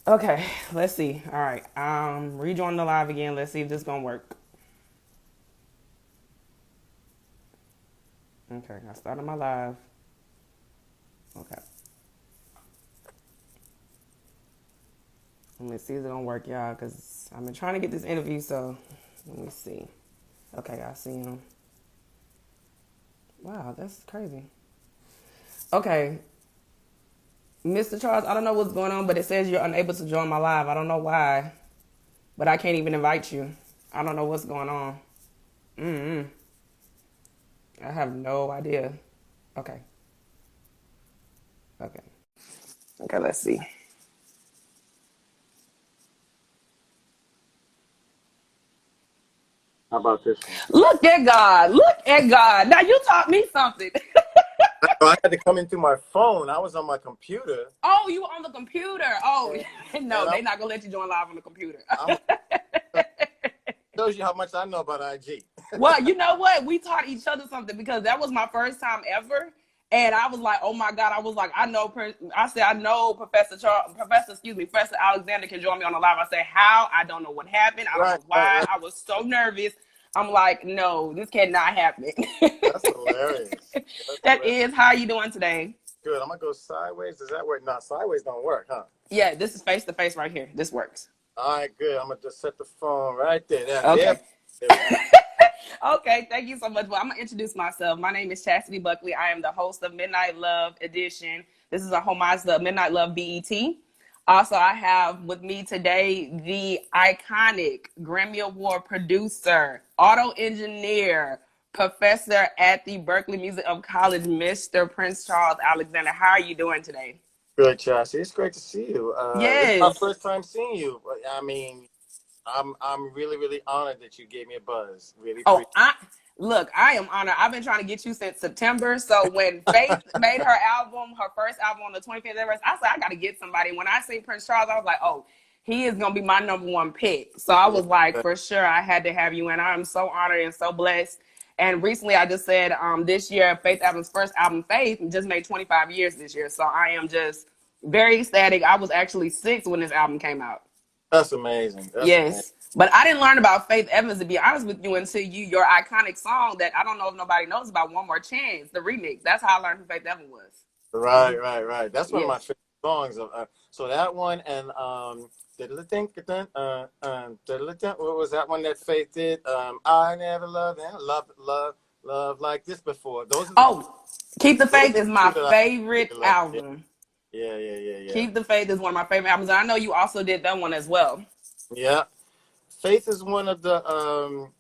Okay, let's see. All right, rejoin the live again. Let's see if this gonna work. Okay, I started my live. Okay, let me see if it's gonna work, y'all, because I've been trying to get this interview. So let me see. Okay, I see him. Wow, that's crazy. Okay, Mr. Charles, I don't know what's going on, but it says you're unable to join my live. I don't know why, but I can't even invite you. I don't know what's going on. Mm-mm. I have no idea. Okay. Okay. Okay, let's see. How about this one? Look at God. Look at God. Now you taught me something. I had to come in through my phone. I was on my computer, Oh, you on the computer. Oh, and, no, and they not going to let you join live on the computer. I'm shows you how much I know about IG. Well, you know what? We taught each other something because that was my first time ever. And I was like, oh my God. I was like, I said, I know Professor Alexander can join me on the live. I said, how? I don't know what happened. I don't Right, know right, why. right. I was so nervous. I'm like, no, this cannot happen. That's hilarious. That's That hilarious. is, how are you doing today? Good. I'm gonna go sideways. Does that work? No, sideways don't work, huh? Yeah, this is face to face right here. This works. All right, good. I'm gonna just set the phone right there. Okay. There we go. Okay, thank you so much. Well, I'm gonna introduce myself. My name is Chastity Buckley. I am the host of Midnight Love Edition. This is a homage to Midnight Love BET. Also, I have with me today the iconic Grammy Award producer, auto engineer, professor at the Berkeley Music of College, Mr. Prince Charles Alexander. How are you doing today? Good, Chassis. It's great to see you. This is my Yes. first time seeing you. I mean, I'm really really honored that you gave me a buzz. Really Oh, appreciate. I am honored. I've been trying to get you since September. So when Faith made her first album on the 25th anniversary, I said I got to get somebody. When I seen Prince Charles, I was like, oh, he is gonna be my number one pick. So I Yeah. was like, for sure, I had to have you, and I'm so honored and so blessed. And recently, I just said, this year, Faith Evans' first album, Faith, just made 25 years this year. So I am just very ecstatic. I was actually 6 when this album came out. That's amazing. That's amazing. Yes. But I didn't learn about Faith Evans, to be honest with you, until your iconic song that I don't know if nobody knows about, One More Chance, the remix. That's how I learned who Faith Evans was. Right, right, right. That's one of my Yes. favorite songs. So that one and what was that one that Faith did? I never loved and love like this before. Oh, Keep the Those Faith are is the two my that I favorite really love. Yeah, album. yeah, yeah, yeah, yeah. Keep the Faith is one of my favorite albums. And I know you also did that one as well. Yeah. Faith is one of the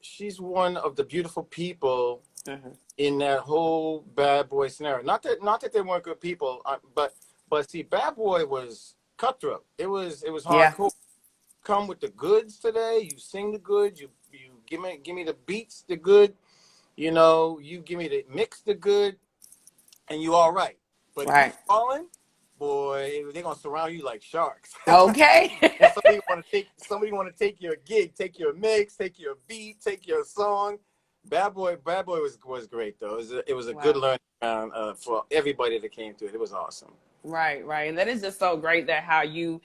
she's one of the beautiful people Mm-hmm. in that whole Bad Boy scenario. Not that they weren't good people, but see, Bad Boy was cutthroat. It was Yeah. hardcore. Come with the goods today. You sing the good. You give me the beats, the good. You give me the mix, the good, and you all right. But if you Right. falling, boy, they're gonna surround you like sharks. Okay. And somebody want to take your gig, take your mix, take your beat, take your song. Bad Boy was great though. It was a good Wow. learning ground for everybody that came to it. It was awesome. Right, right. And that is just so great that how you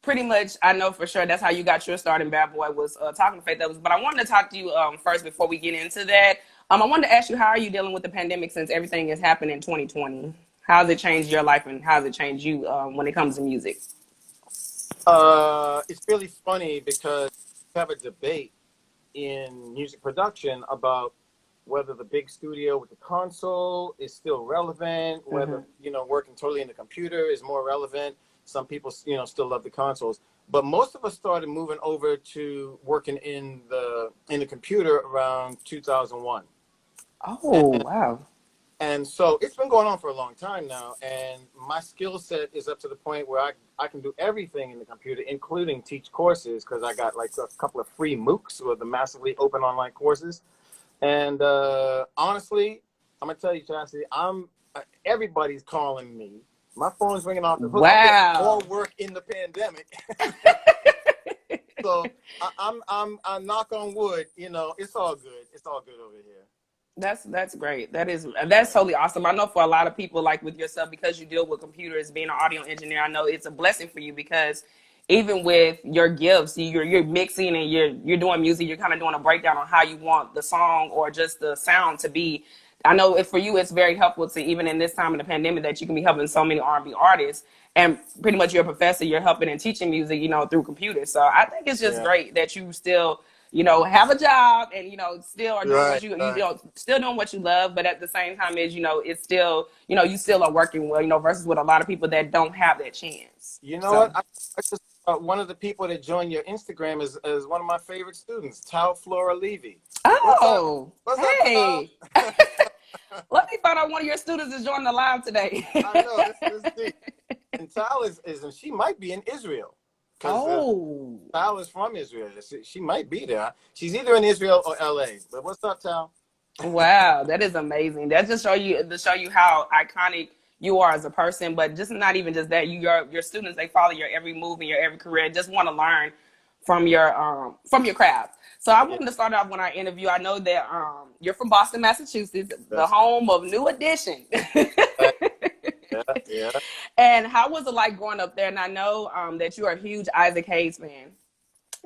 pretty much, I know for sure that's how you got your start in Bad Boy was talking to Faith Evans. But I wanted to talk to you first before we get into that. I wanted to ask you, how are you dealing with the pandemic since everything has happened in 2020? How has it changed your life and how has it changed you when it comes to music? It's really funny because we have a debate in music production about whether the big studio with the console is still relevant, Mm-hmm. whether working totally in the computer is more relevant. Some people still love the consoles, but most of us started moving over to working in the computer around 2001. Oh, wow. And so it's been going on for a long time now. And my skill set is up to the point where I can do everything in the computer, including teach courses, because I got like a couple of free MOOCs or the massively open online courses. And honestly, I'm going to tell you, Chastity, everybody's calling me. My phone's ringing off the hook. I'm getting more Wow. work in the pandemic. So I'm knock on wood, it's all good. It's all good over here. That's great. That's totally awesome. I know for a lot of people, like with yourself, because you deal with computers, being an audio engineer, I know it's a blessing for you because even with your gifts, you're mixing and you're doing music. You're kind of doing a breakdown on how you want the song or just the sound to be. I know for you, it's very helpful to even in this time of the pandemic that you can be helping so many R&B artists. And pretty much you're a professor. You're helping and teaching music, through computers. So I think it's just Yeah. great that you still have a job and, still are doing what Right. you Right. still doing what you love. But at the same time is, it's still, you still are working well, versus with a lot of people that don't have that chance. You know what? So, I just one of the people that joined your Instagram is one of my favorite students, Tal Flora Levy. What's up? oh, What's up, Tal? hey, let me find out one of your students is joining the live today. I know this deep. And Tal is and she might be in Israel because Oh, Tal is from Israel. She might be there. She's either in Israel or LA. But what's up, Tal? wow, that is amazing. That just show you how iconic you are as a person, but just not even just that. Your students, they follow your every move and your every career. Just want to learn from your craft. So I Yeah, wanted to start off when I interview. I know that you're from Boston, Massachusetts, the that's home of New Edition. right. Yeah, yeah, And how was it like growing up there? And I know that you are a huge Isaac Hayes fan.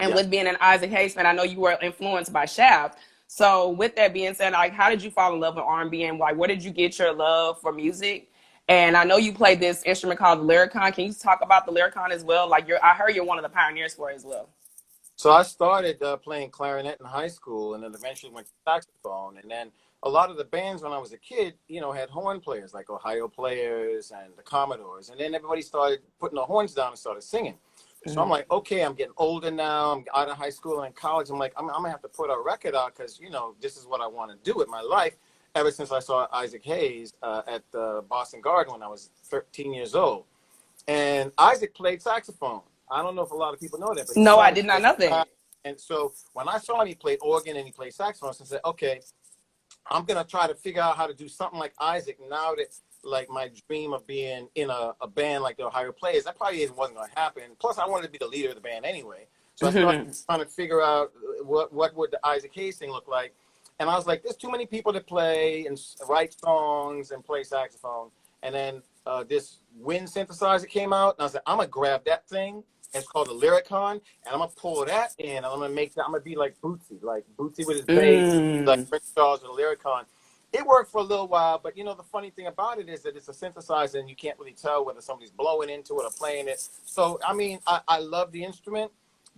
And yeah. with being an Isaac Hayes fan, I know you were influenced by Shaft. So with that being said, like, how did you fall in love with R&B, and like, where did you get your love for music? And I know you played this instrument called the Lyricon. Can you talk about the Lyricon as well? Like, I heard you're one of the pioneers for it as well. So I started playing clarinet in high school, and then eventually went to saxophone. And then a lot of the bands when I was a kid, had horn players like Ohio Players and the Commodores. And then everybody started putting the horns down and started singing. So I'm Mm-hmm. like, okay, I'm getting older now. I'm out of high school and in college. I'm like, I'm gonna have to put a record out because this is what I want to do with my life. Ever since I saw Isaac Hayes at the Boston Garden when I was 13 years old, and Isaac played saxophone. I don't know if a lot of people know that, but he No, I sang. did not know that. And so when I saw him, he played organ and he played saxophone. So I said, okay, I'm gonna try to figure out how to do something like Isaac now that like my dream of being in a band like the Ohio Players, that probably wasn't gonna happen. Plus I wanted to be the leader of the band anyway. So I started Mm-hmm. trying to figure out what would the Isaac Hayes thing look like. And I was like, there's too many people that play and write songs and play saxophone. And then this wind synthesizer came out, and I was like, I'm gonna grab that thing. It's called the Lyricon, and I'm gonna pull that in. And I'm gonna make that. I'm gonna be like Bootsy with his bass, like Mm. Prince Charles with the Lyricon. It worked for a little while, but the funny thing about it is that it's a synthesizer, and you can't really tell whether somebody's blowing into it or playing it. So I mean, I love the instrument,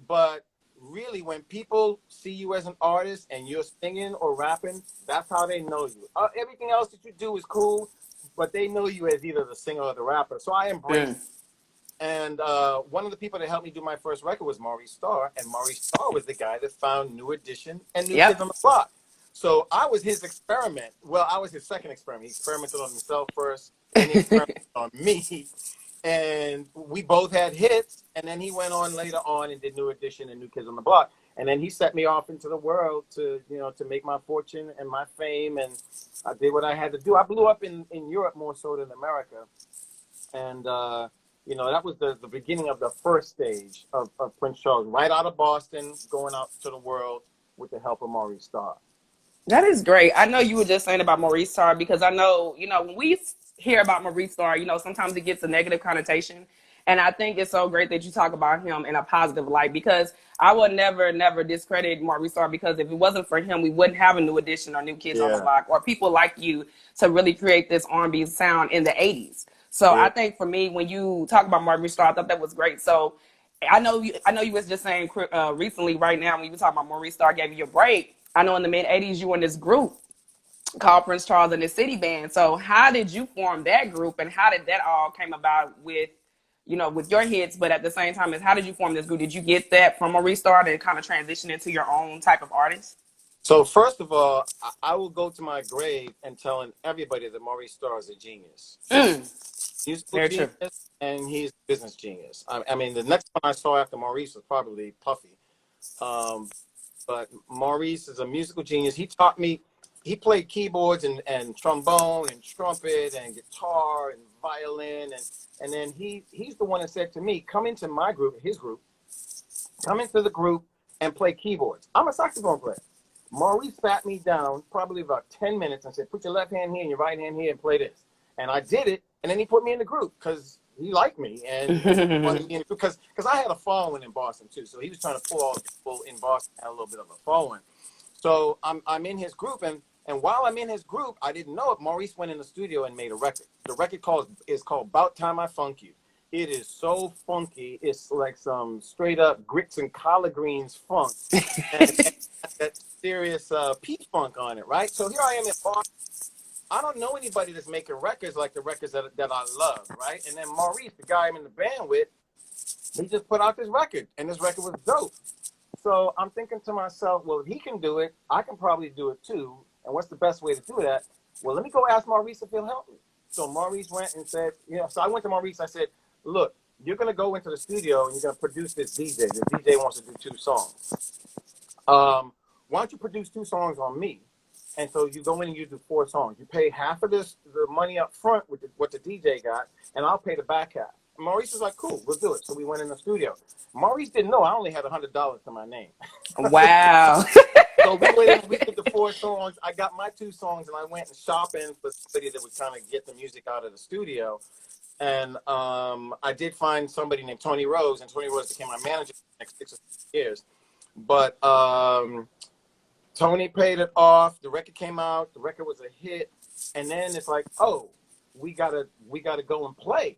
but really, when people see you as an artist and you're singing or rapping, that's how they know you. Everything else that you do is cool, but they know you as either the singer or the rapper. So I embrace Mm. it. And one of the people that helped me do my first record was Maurice Starr, and Maurice Starr was the guy that found New Edition and New Kids Yep. on the Block. So I was his experiment. Well, I was his second experiment. He experimented on himself first, then he experimented on me. And we both had hits. And then he went on later on and did New Edition and New Kids on the Block. And then he set me off into the world to make my fortune and my fame. And I did what I had to do. I blew up in Europe more so than America. And, that was the beginning of the first stage of Prince Charles, right out of Boston, going out to the world with the help of Maurice Starr. That is great. I know you were just saying about Maurice Starr because I know, when we hear about Maurice Starr, sometimes it gets a negative connotation. And I think it's so great that you talk about him in a positive light because I would never, never discredit Maurice Starr because if it wasn't for him, we wouldn't have a New Edition or New Kids on the Yeah, Block or people like you to really create this R&B sound in the 80s. So yeah. I think for me, when you talk about Maurice Starr, I thought that was great. So I know you was just saying recently, right now, when you were talking about Maurice Starr gave you a break. I know in the mid '80s you were in this group called Prince Charles and the City Band. So how did you form that group, and how did that all came about with, with your hits? But at the same time, is how did you form this group? Did you get that from Maurice Starr and kind of transition into your own type of artist? So first of all, I will go to my grave and telling everybody that Maurice Starr is a genius. Mm, Musical very true. genius, and he's a business genius. I mean, the next one I saw after Maurice was probably Puffy. Um, but Maurice is a musical genius. He taught me, he played keyboards and trombone and trumpet and guitar and violin. And then he's the one that said to me, come into my group, his group, come into the group and play keyboards. I'm a saxophone player. Maurice sat me down probably about 10 minutes and said, put your left hand here and your right hand here and play this. And I did it. And then he put me in the group because he liked me and wanted me in the group because I had a following in Boston too. So he was trying to pull all the people in Boston had a little bit of a following. So I'm in his group, and while I'm in his group, I didn't know it. Maurice went in the studio and made a record. The record is called "About Time I Funk You." It is so funky. It's like some straight up grits and collard greens funk, and that serious peach funk on it, right? So here I am in Boston. I don't know anybody that's making records like the records that I love, right? And then Maurice, the guy I'm in the band with, he just put out this record, and this record was dope. So I'm thinking to myself, well, if he can do it, I can probably do it too. And what's the best way to do that? Well, let me go ask Maurice if he'll help me. So Maurice went and said, so I went to Maurice. I said, look, you're going to go into the studio and you're going to produce this DJ. The DJ wants to do 2 songs. Why don't you produce 2 songs on me? And so you go in and you do 4 songs. You pay half of the money up front with what the DJ got, and I'll pay the back half. And Maurice was like, cool, we'll do it. So we went in the studio. Maurice didn't know I only had $100 to my name. Wow. So we went in, we did the 4 songs. I got my 2 songs, and I went shopping for somebody that would kind of get the music out of the studio. And I did find somebody named Tony Rose, and Tony Rose became my manager for the next 6 or 7 years. But Tony paid it off. The record came out. The record was a hit. And then it's like, oh, we gotta go and play.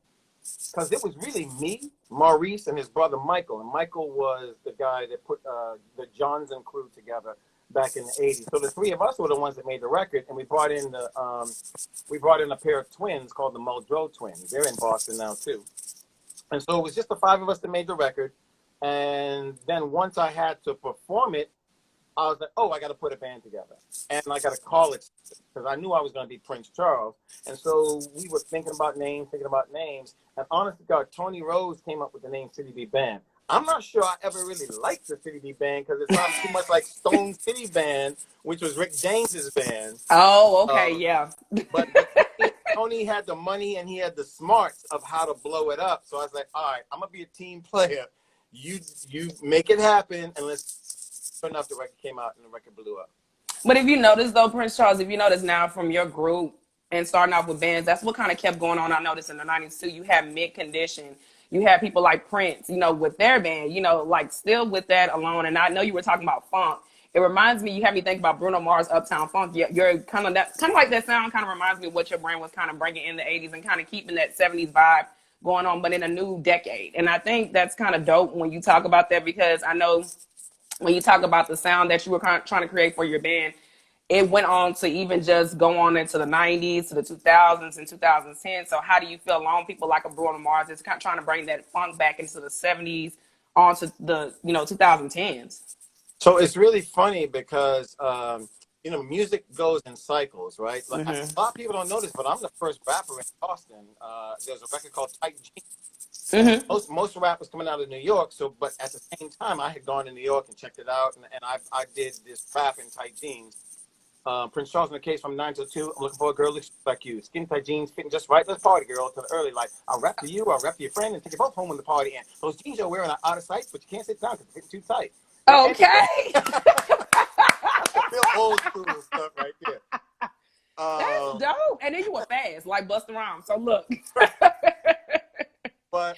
Because it was really me, Maurice, and his brother Michael. And Michael was the guy that put the Johnson crew together back in the 80s. So the 3 of us were the ones that made the record, and we brought in a pair of twins called the Muldrow twins. They're in Boston now too. And so it was just the 5 of us that made the record. And then once I had to perform it, I was like, oh, I got to put a band together. And I got to call it, because I knew I was going to be Prince Charles. And so we were thinking about names. And honest to God, Tony Rose came up with the name City B Band. I'm not sure I ever really liked the City B Band because it sounds too much like Stone City Band, which was Rick James's band. Oh, okay, yeah. But Tony had the money and he had the smarts of how to blow it up. So I was like, all right, I'm going to be a team player. You make it happen, and let's... Sure enough, the record came out and the record blew up. But if you notice, though, Prince Charles, if you notice now from your group and starting off with bands, that's what kind of kept going on. I noticed in the 90s, too. You had Mid-Condition. You had people like Prince, with their band, like still with that alone. And I know you were talking about funk. It reminds me, you had me think about Bruno Mars' Uptown Funk. You're kind of like that sound kind of reminds me of what your brand was kind of bringing in the 80s and kind of keeping that 70s vibe going on, but in a new decade. And I think that's kind of dope when you talk about that, because I know when you talk about the sound that you were kind of trying to create for your band, it went on to even just go on into the 90s, to the 2000s and 2010. So how do you feel along people like a Bruno Mars is kind of trying to bring that funk back into the 70s onto the 2010s? So it's really funny because music goes in cycles, right? Like a lot of people don't know this, but I'm the first rapper in Boston. There's a record called Tight Jeans. Most rappers coming out of New York. But at the same time, I had gone to New York and checked it out, and I did this rap in tight jeans. Prince Charles in the case from 9 till 2. I'm looking for a girl looks like you. Skinny tight jeans fitting just right. Let's party, girl, till early. Like I'll rap to you, I'll rap to your friend, and take you both home when the party ends. Those jeans you're wearing are out of sight, but you can't sit down because they're too tight. Okay. Real old school stuff right there. That's dope. And then you were fast, like Busta Rhymes. So look. But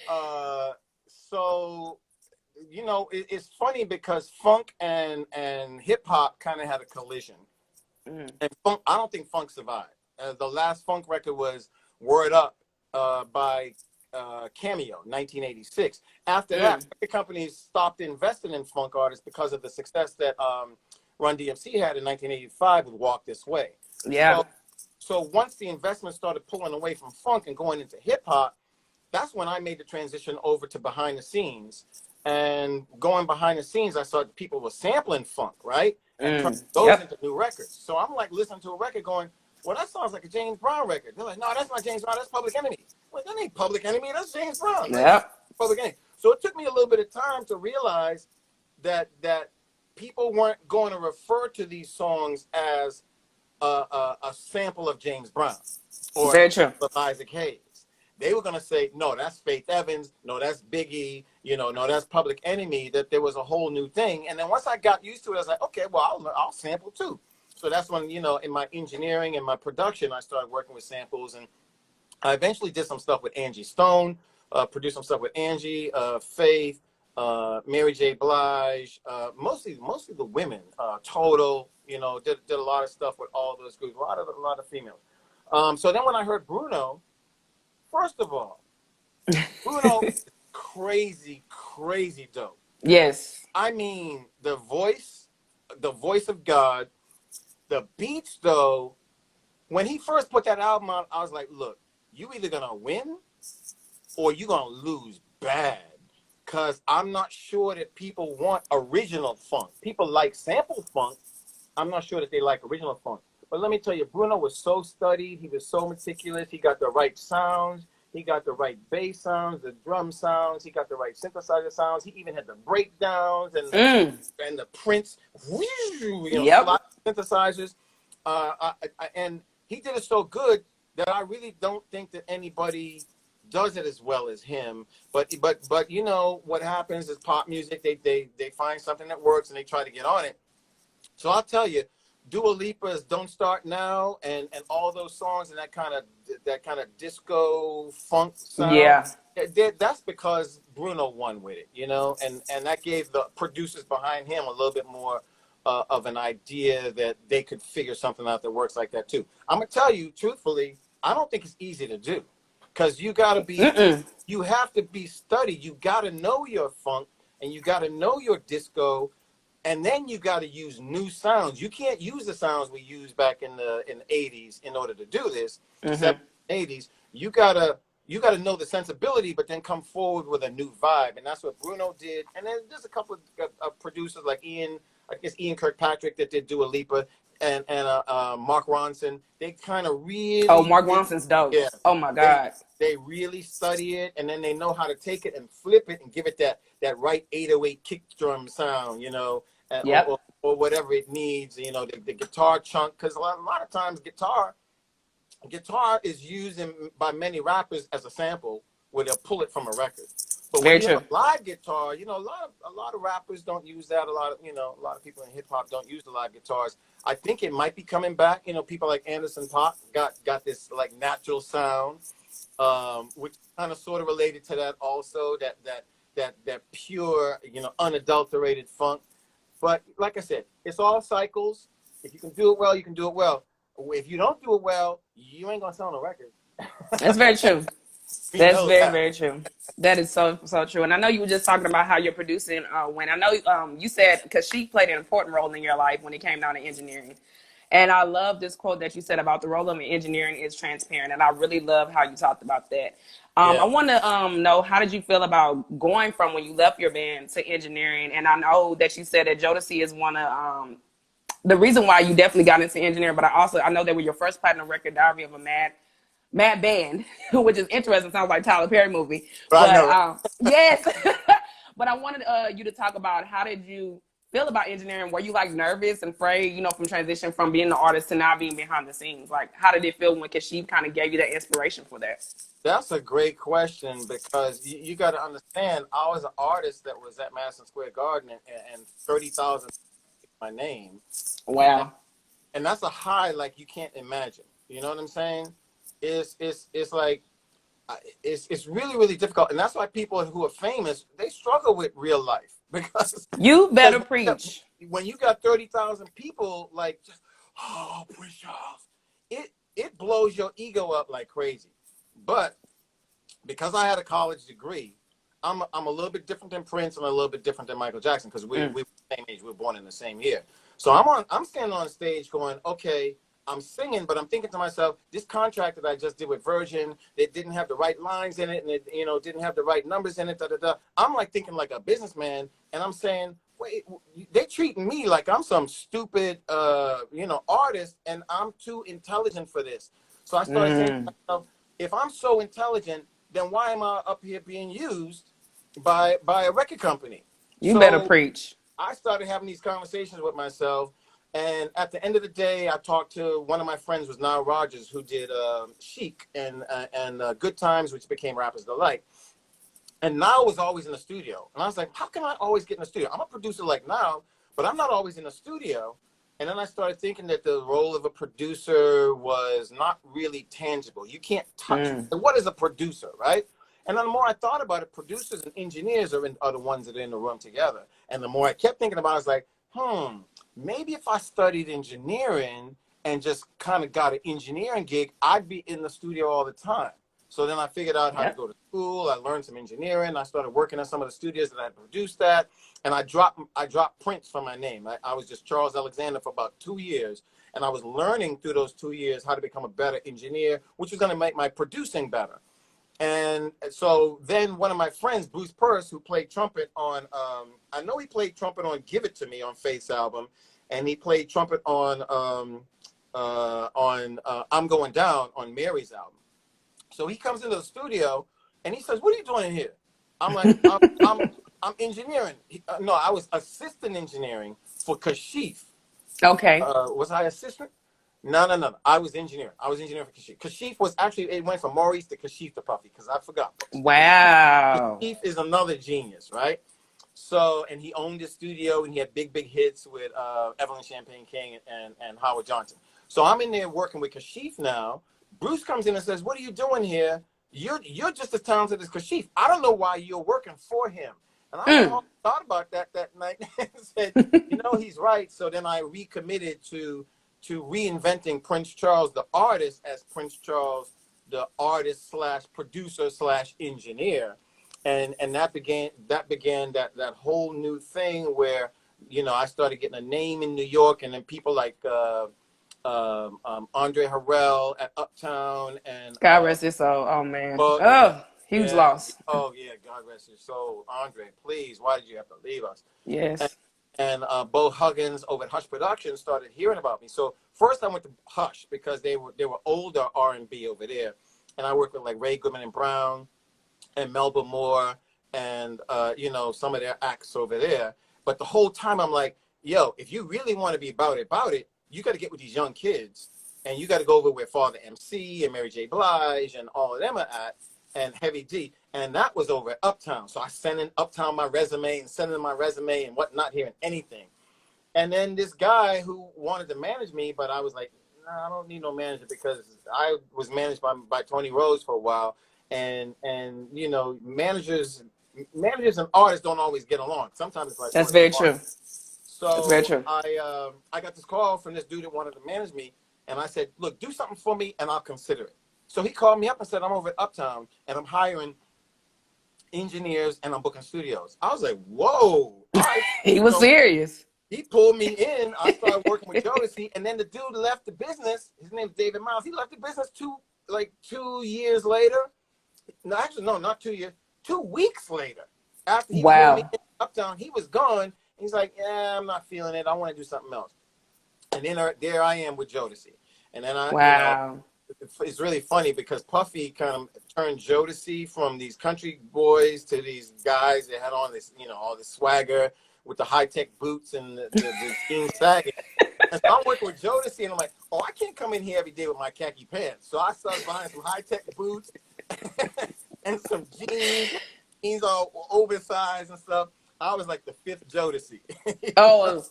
it's funny because funk and hip hop kind of had a collision, and funk. I don't think funk survived. The last funk record was "Word Up" by Cameo, 1986. After that, record companies stopped investing in funk artists because of the success that Run DMC had in 1985 with "Walk This Way." Yeah. So once the investment started pulling away from funk and going into hip hop, that's when I made the transition over to behind the scenes. And going behind the scenes, I saw people were sampling funk, right? And turning those into new records. So I'm like listening to a record going, well, that sounds like a James Brown record. They're like, no, that's not James Brown, that's Public Enemy. Well, that ain't Public Enemy, that's James Brown. Yeah. Public Enemy. So it took me a little bit of time to realize that people weren't going to refer to these songs as a sample of James Brown or Very true. of Isaac Hayes. they were gonna say, no, that's Faith Evans, no, that's Biggie, no, that's Public Enemy. That there was a whole new thing. And then once I got used to it, I was like, okay, well, I'll sample too. So that's when, in my engineering and my production, I started working with samples, and I eventually did some stuff with Angie Stone, produced some stuff with Angie, Faith, Mary J. Blige, mostly the women. Total, did a lot of stuff with all those groups, a lot of females. So then when I heard Bruno, first of all, Bruno, crazy dope. Yes. I mean, the voice of God, the beats though. When he first put that album out, I was like, look, you either gonna win or you gonna lose bad. Cause I'm not sure that people want original funk. People like sample funk. I'm not sure that they like original funk. But let me tell you, Bruno was so studied. He was so meticulous. He got the right sounds. He got the right bass sounds, the drum sounds. He got the right synthesizer sounds. He even had the breakdowns and the Prince, Yep. synthesizers. And he did it so good that I really don't think that anybody does it as well as him. But what happens is pop music, they find something that works and they try to get on it. So I'll tell you, Dua Lipa's "Don't Start Now" and all those songs and that kind of disco funk sound. Yeah. That's because Bruno won with it, and that gave the producers behind him a little bit more of an idea that they could figure something out that works like that too. I'm gonna tell you truthfully, I don't think it's easy to do, because you have to be studied. You got to know your funk and you got to know your disco. And then you got to use new sounds. You can't use the sounds we used back in the 80s in order to do this. 80s. You gotta know the sensibility, but then come forward with a new vibe, and that's what Bruno did. And then there's a couple of producers like Ian Kirkpatrick that did Dua Lipa, and Mark Ronson. They kind of really. Oh, Mark Ronson's dope. Yeah. Oh my God. They really study it, and then they know how to take it and flip it and give it that right 808 kick drum sound, or whatever it needs, the guitar chunk, because a lot of times guitar is used by many rappers as a sample where they'll pull it from a record. But when you have a live guitar, a lot of rappers don't use that. A lot of people in hip hop don't use the live guitars. I think it might be coming back. People like Anderson .Paak got this like natural sound, which kind of sort of related to that also, that pure, unadulterated funk. But like I said, it's all cycles. If you can do it well, you can do it well. If you don't do it well, you ain't gonna sell no record. That's very true. That's very true. That is so true. And I know you were just talking about how you're producing when I know you said, because she played an important role in your life when it came down to engineering. And I love this quote that you said about the role of engineering is transparent. And I really love how you talked about that. I want to know, how did you feel about going from when you left your band to engineering? And I know that you said that Jodeci is one of the reason why you definitely got into engineering. But I know they were your first platinum record, Diary of a Mad Band, which is interesting. Sounds like Tyler Perry movie. But yes. But I wanted you to talk about, how did you feel about engineering? Were you like nervous and afraid, from transition from being the artist to now being behind the scenes? Like, how did it feel when Kashif kind of gave you that inspiration for that? That's a great question, because you got to understand, I was an artist that was at Madison Square Garden and 30,000 my name. Wow. And that's a high like you can't imagine. You know what I'm saying? It's like it's really, really difficult. And that's why people who are famous, they struggle with real life, because you better preach. When you got 30,000 people like just push off, it blows your ego up like crazy. But because I had a college degree, I'm a little bit different than Prince and a little bit different than Michael Jackson, because we were the same age. We were born in the same year. So I'm standing on stage going, okay, I'm singing, but I'm thinking to myself, this contract that I just did with Virgin, they didn't have the right lines in it, and it didn't have the right numbers in it. I'm like thinking like a businessman, and I'm saying, wait, they treating me like I'm some stupid artist, and I'm too intelligent for this. So I started saying to myself, if I'm so intelligent, then why am I up here being used by a record company? You better preach. I started having these conversations with myself, And at the end of the day, I talked to one of my friends, was Nile Rodgers, who did Chic and Good Times, which became Rappers Delight. And Nile was always in the studio. And I was like, how can I always get in the studio? I'm a producer like Nile, but I'm not always in the studio. And then I started thinking that the role of a producer was not really tangible. You can't touch it. What is a producer, right? And then the more I thought about it, producers and engineers are the ones that are in the room together. And the more I kept thinking about it, I was like, maybe if I studied engineering and just kind of got an engineering gig, I'd be in the studio all the time. So then I figured out how to go to school. I learned some engineering. I started working at some of the studios that had produced that. And I dropped Prince from my name. I was just Charles Alexander for about 2 years. And I was learning through those 2 years how to become a better engineer, which was going to make my producing better. And so then one of my friends, Bruce Purse, who played trumpet on, I know he played trumpet on Give It To Me on Faith's album. And he played trumpet on I'm Going Down on Mary's album. So he comes into the studio and he says, "What are you doing in here?" I'm like, I'm engineering. No, I was assistant engineering for Kashif. Okay. Was I assistant? No. I was engineering. I was engineering for Kashif. Kashif was actually, it went from Maurice to Kashif to Puffy because I forgot. Wow. Kashif is another genius, right? So, and he owned his studio and he had big hits with Evelyn Champagne King and Howard Johnson. So I'm in there working with Kashif now. Bruce comes in and says, "What are you doing here? You're just as talented as Kashif. I don't know why you're working for him." And I thought about that night and said, he's right. So then I recommitted to reinventing Prince Charles, the artist, as Prince Charles, the artist / producer / engineer. And that began that whole new thing where, I started getting a name in New York, and then people like Andre Harrell at Uptown, and God rest his soul. Oh man. Huge yeah. loss. Oh yeah, God rest his soul. Andre, please, why did you have to leave us? Yes. And Bo Huggins over at Hush Productions started hearing about me. So first I went to Hush because they were older R&B over there, and I worked with like Ray Goodman and Brown and Melba Moore and some of their acts over there. But the whole time I'm like, yo, if you really want to be about it, you got to get with these young kids, and you got to go over where Father MC and Mary J. Blige and all of them are at, and Heavy D. And that was over at Uptown. So I sent in Uptown my resume and whatnot, hearing anything. And then this guy who wanted to manage me, but I was like, nah, I don't need no manager, because I was managed by Tony Rose for a while. And managers and artists don't always get along. Sometimes it's like, that's very true. So that's very true. I got this call from this dude that wanted to manage me, and I said, "Look, do something for me, and I'll consider it." So he called me up and said, "I'm over at Uptown, and I'm hiring engineers, and I'm booking studios." I was like, "Whoa!" He was serious. He pulled me in. I started working with Jodeci, and then the dude left the business. His name's David Miles. He left the business 2 years later. No, actually, no, not 2 years. 2 weeks later, after he pulled me in Uptown, he was gone. He's like, "Yeah, I'm not feeling it. I want to do something else." And then there I am with Jodeci. And then it's really funny because Puffy kind of turned Jodeci from these country boys to these guys that had on this, all this swagger with the high-tech boots and the jeans sagging. And so I'm working with Jodeci, and I'm like, oh, I can't come in here every day with my khaki pants. So I started buying some high-tech boots and some jeans all oversized and stuff. I was like the fifth Jodeci. Oh,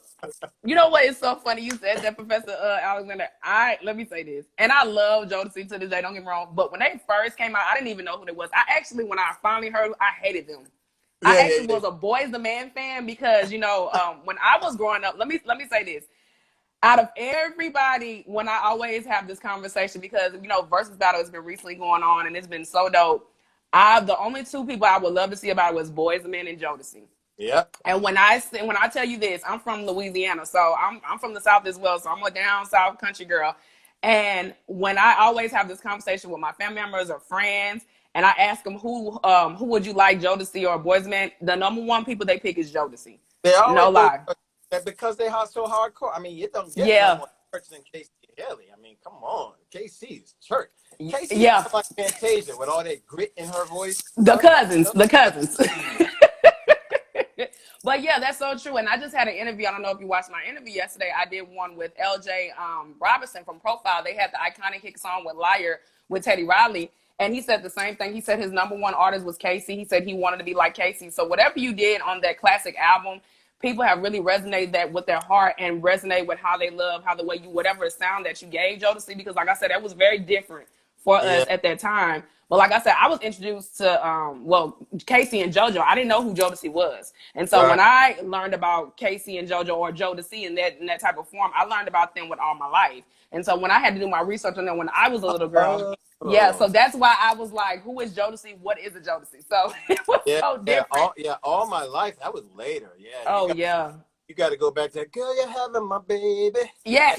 you know what? It's so funny you said that, Professor Alexander. Let me say this, and I love Jodeci to this day. Don't get me wrong, but when they first came out, I didn't even know who they was. When I finally heard, I hated them. I was a Boys the Man fan because when I was growing up, let me say this. Out of everybody, when I always have this conversation, because versus battle has been recently going on and it's been so dope. The only two people I would love to see about it was Boys the Men and Jodeci. Yep. And when I tell you this, I'm from Louisiana, so I'm from the South as well. So I'm a down South country girl. And when I always have this conversation with my family members or friends, and I ask them who would you like, Jodeci or Boys Men, the number one people they pick is Jodeci. No lie. Because they are so hardcore. I mean, you don't get no more church than Casey Haley. I mean, come on, KC's church. Casey is like Fantasia with all that grit in her voice. The cousins. But yeah, that's so true. And I just had an interview. I don't know if you watched my interview yesterday. I did one with LJ Robinson from Profile. They had the iconic hit song with Liar with Teddy Riley. And he said the same thing. He said his number one artist was Casey. He said he wanted to be like Casey. So whatever you did on that classic album, people have really resonated that with their heart and resonate with how they love, how the way you, whatever sound that you gave Jodeci, because like I said, that was very different for Yeah. us at that time. But like I said, I was introduced to Casey and JoJo. I didn't know who Jodeci was, and so when I learned about Casey and JoJo or Jodeci in that type of form, I learned about them with all my life. And so when I had to do my research on them when I was a little girl, yeah, so that's why I was like, who is Jodeci? What is a Jodeci? So it was so different. All my life. That was later. Yeah. Oh yeah. You got to go back to that. Girl, you're having my baby. Yeah.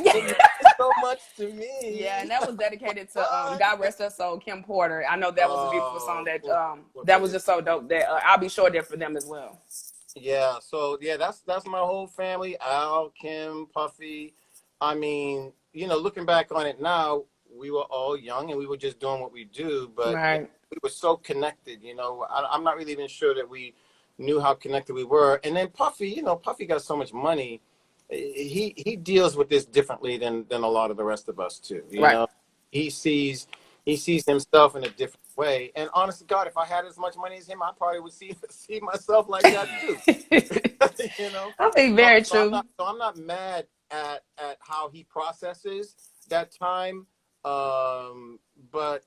So much to me. Yeah, and that was dedicated to God rest her soul, Kim Porter. I know that was a beautiful song that was just so dope that I'll be sure there for them as well. Yeah, so yeah, that's my whole family. Al, Kim, Puffy. I mean, looking back on it now, we were all young and we were just doing what we do, but we were so connected. I'm not really even sure that we knew how connected we were. And then Puffy, Puffy got so much money. He deals with this differently than a lot of the rest of us too. You know, he sees himself in a different way. And honest to God, if I had as much money as him, I probably would see myself like that too. I think very true. I'm not mad at how he processes that time. But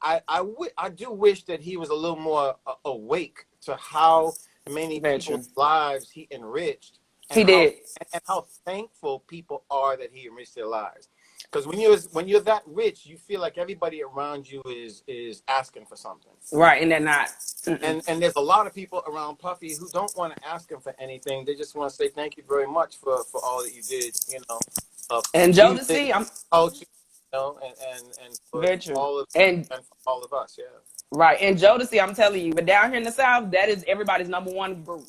I do wish that he was a little more awake to how many people's lives he enriched. He did. And how thankful people are that he enriched their lives. Because when you're that rich, you feel like everybody around you is asking for something. Right, and they're not. And there's a lot of people around Puffy who don't want to ask him for anything. They just want to say thank you very much for all that you did, and Jodeci, and for very true. all of and for all of us, yeah. Right, and Jodeci, I'm telling you, but down here in the South, that is everybody's number one group.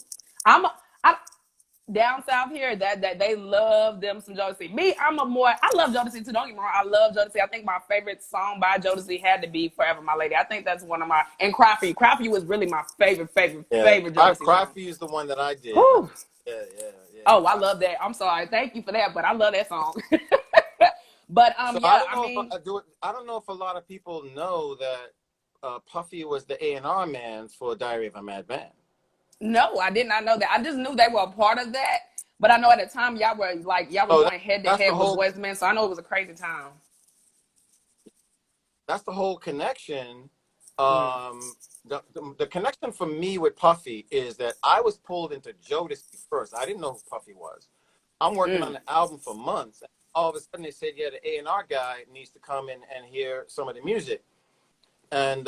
Down south here, that they love them some Jodeci. I love Jodeci too. Don't get me wrong, I love Jodeci. I think my favorite song by Jodeci had to be "Forever My Lady." I think that's one of my, and Cry For You. Cry For You was really my favorite Jodeci. Cry For You is the one that I did. Yeah. Oh, I love that. I'm sorry, thank you for that, but I love that song. But I don't know if a lot of people know that Puffy was the A&R man for Diary of a Mad Man. No, I did not know that. I just knew they were a part of that. But I know at the time y'all were going head to head with Boys Men, so I know it was a crazy time. That's the whole connection. The connection for me with Puffy is that I was pulled into Jodeci first. I didn't know who Puffy was. I'm working on the album for months. And all of a sudden they said, yeah, the A&R guy needs to come in and hear some of the music. And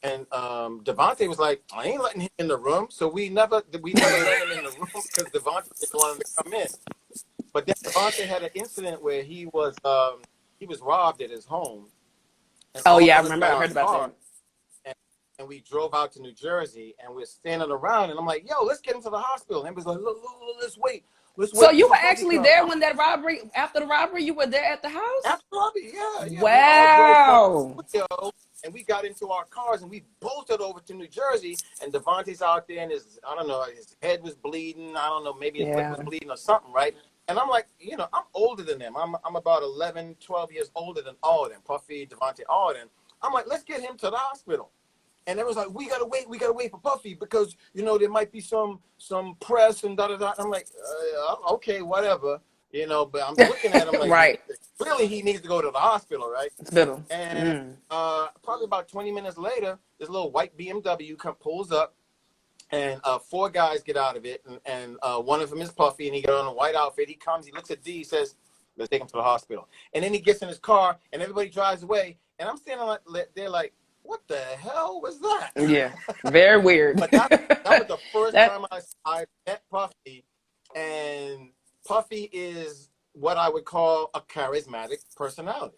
Devontae was like, I ain't letting him in the room. So we never let him in the room because Devontae didn't want him to come in. But then Devontae had an incident where he was robbed at his home. Oh yeah, I remember. I heard about that. And we drove out to New Jersey and we're standing around and I'm like, yo, let's get him to the hospital. And he was like, look, let's wait. So you were actually there when that robbery, after the robbery, you were there at the house? After the robbery, yeah. Wow. And we got into our cars and we bolted over to New Jersey and Devontae's out there and his head was bleeding. I don't know, maybe his lip was bleeding or something, right? And I'm like, I'm older than them. I'm about 11, 12 years older than all of them. Puffy, Devontae, all of them. I'm like, let's get him to the hospital. And it was like, we gotta wait for Puffy because there might be some press and da. I'm like, okay, whatever, But I'm looking at him like, right. Really, he needs to go to the hospital, right? Hospital. And probably about 20 minutes later, this little white BMW pulls up, and 4 guys get out of it, and one of them is Puffy, and he got on a white outfit. He comes, he looks at D, he says, let's take him to the hospital. And then he gets in his car, and everybody drives away, and I'm standing there like, what the hell was that? Yeah, very weird. But that was the first time I met Puffy, and Puffy is what I would call a charismatic personality.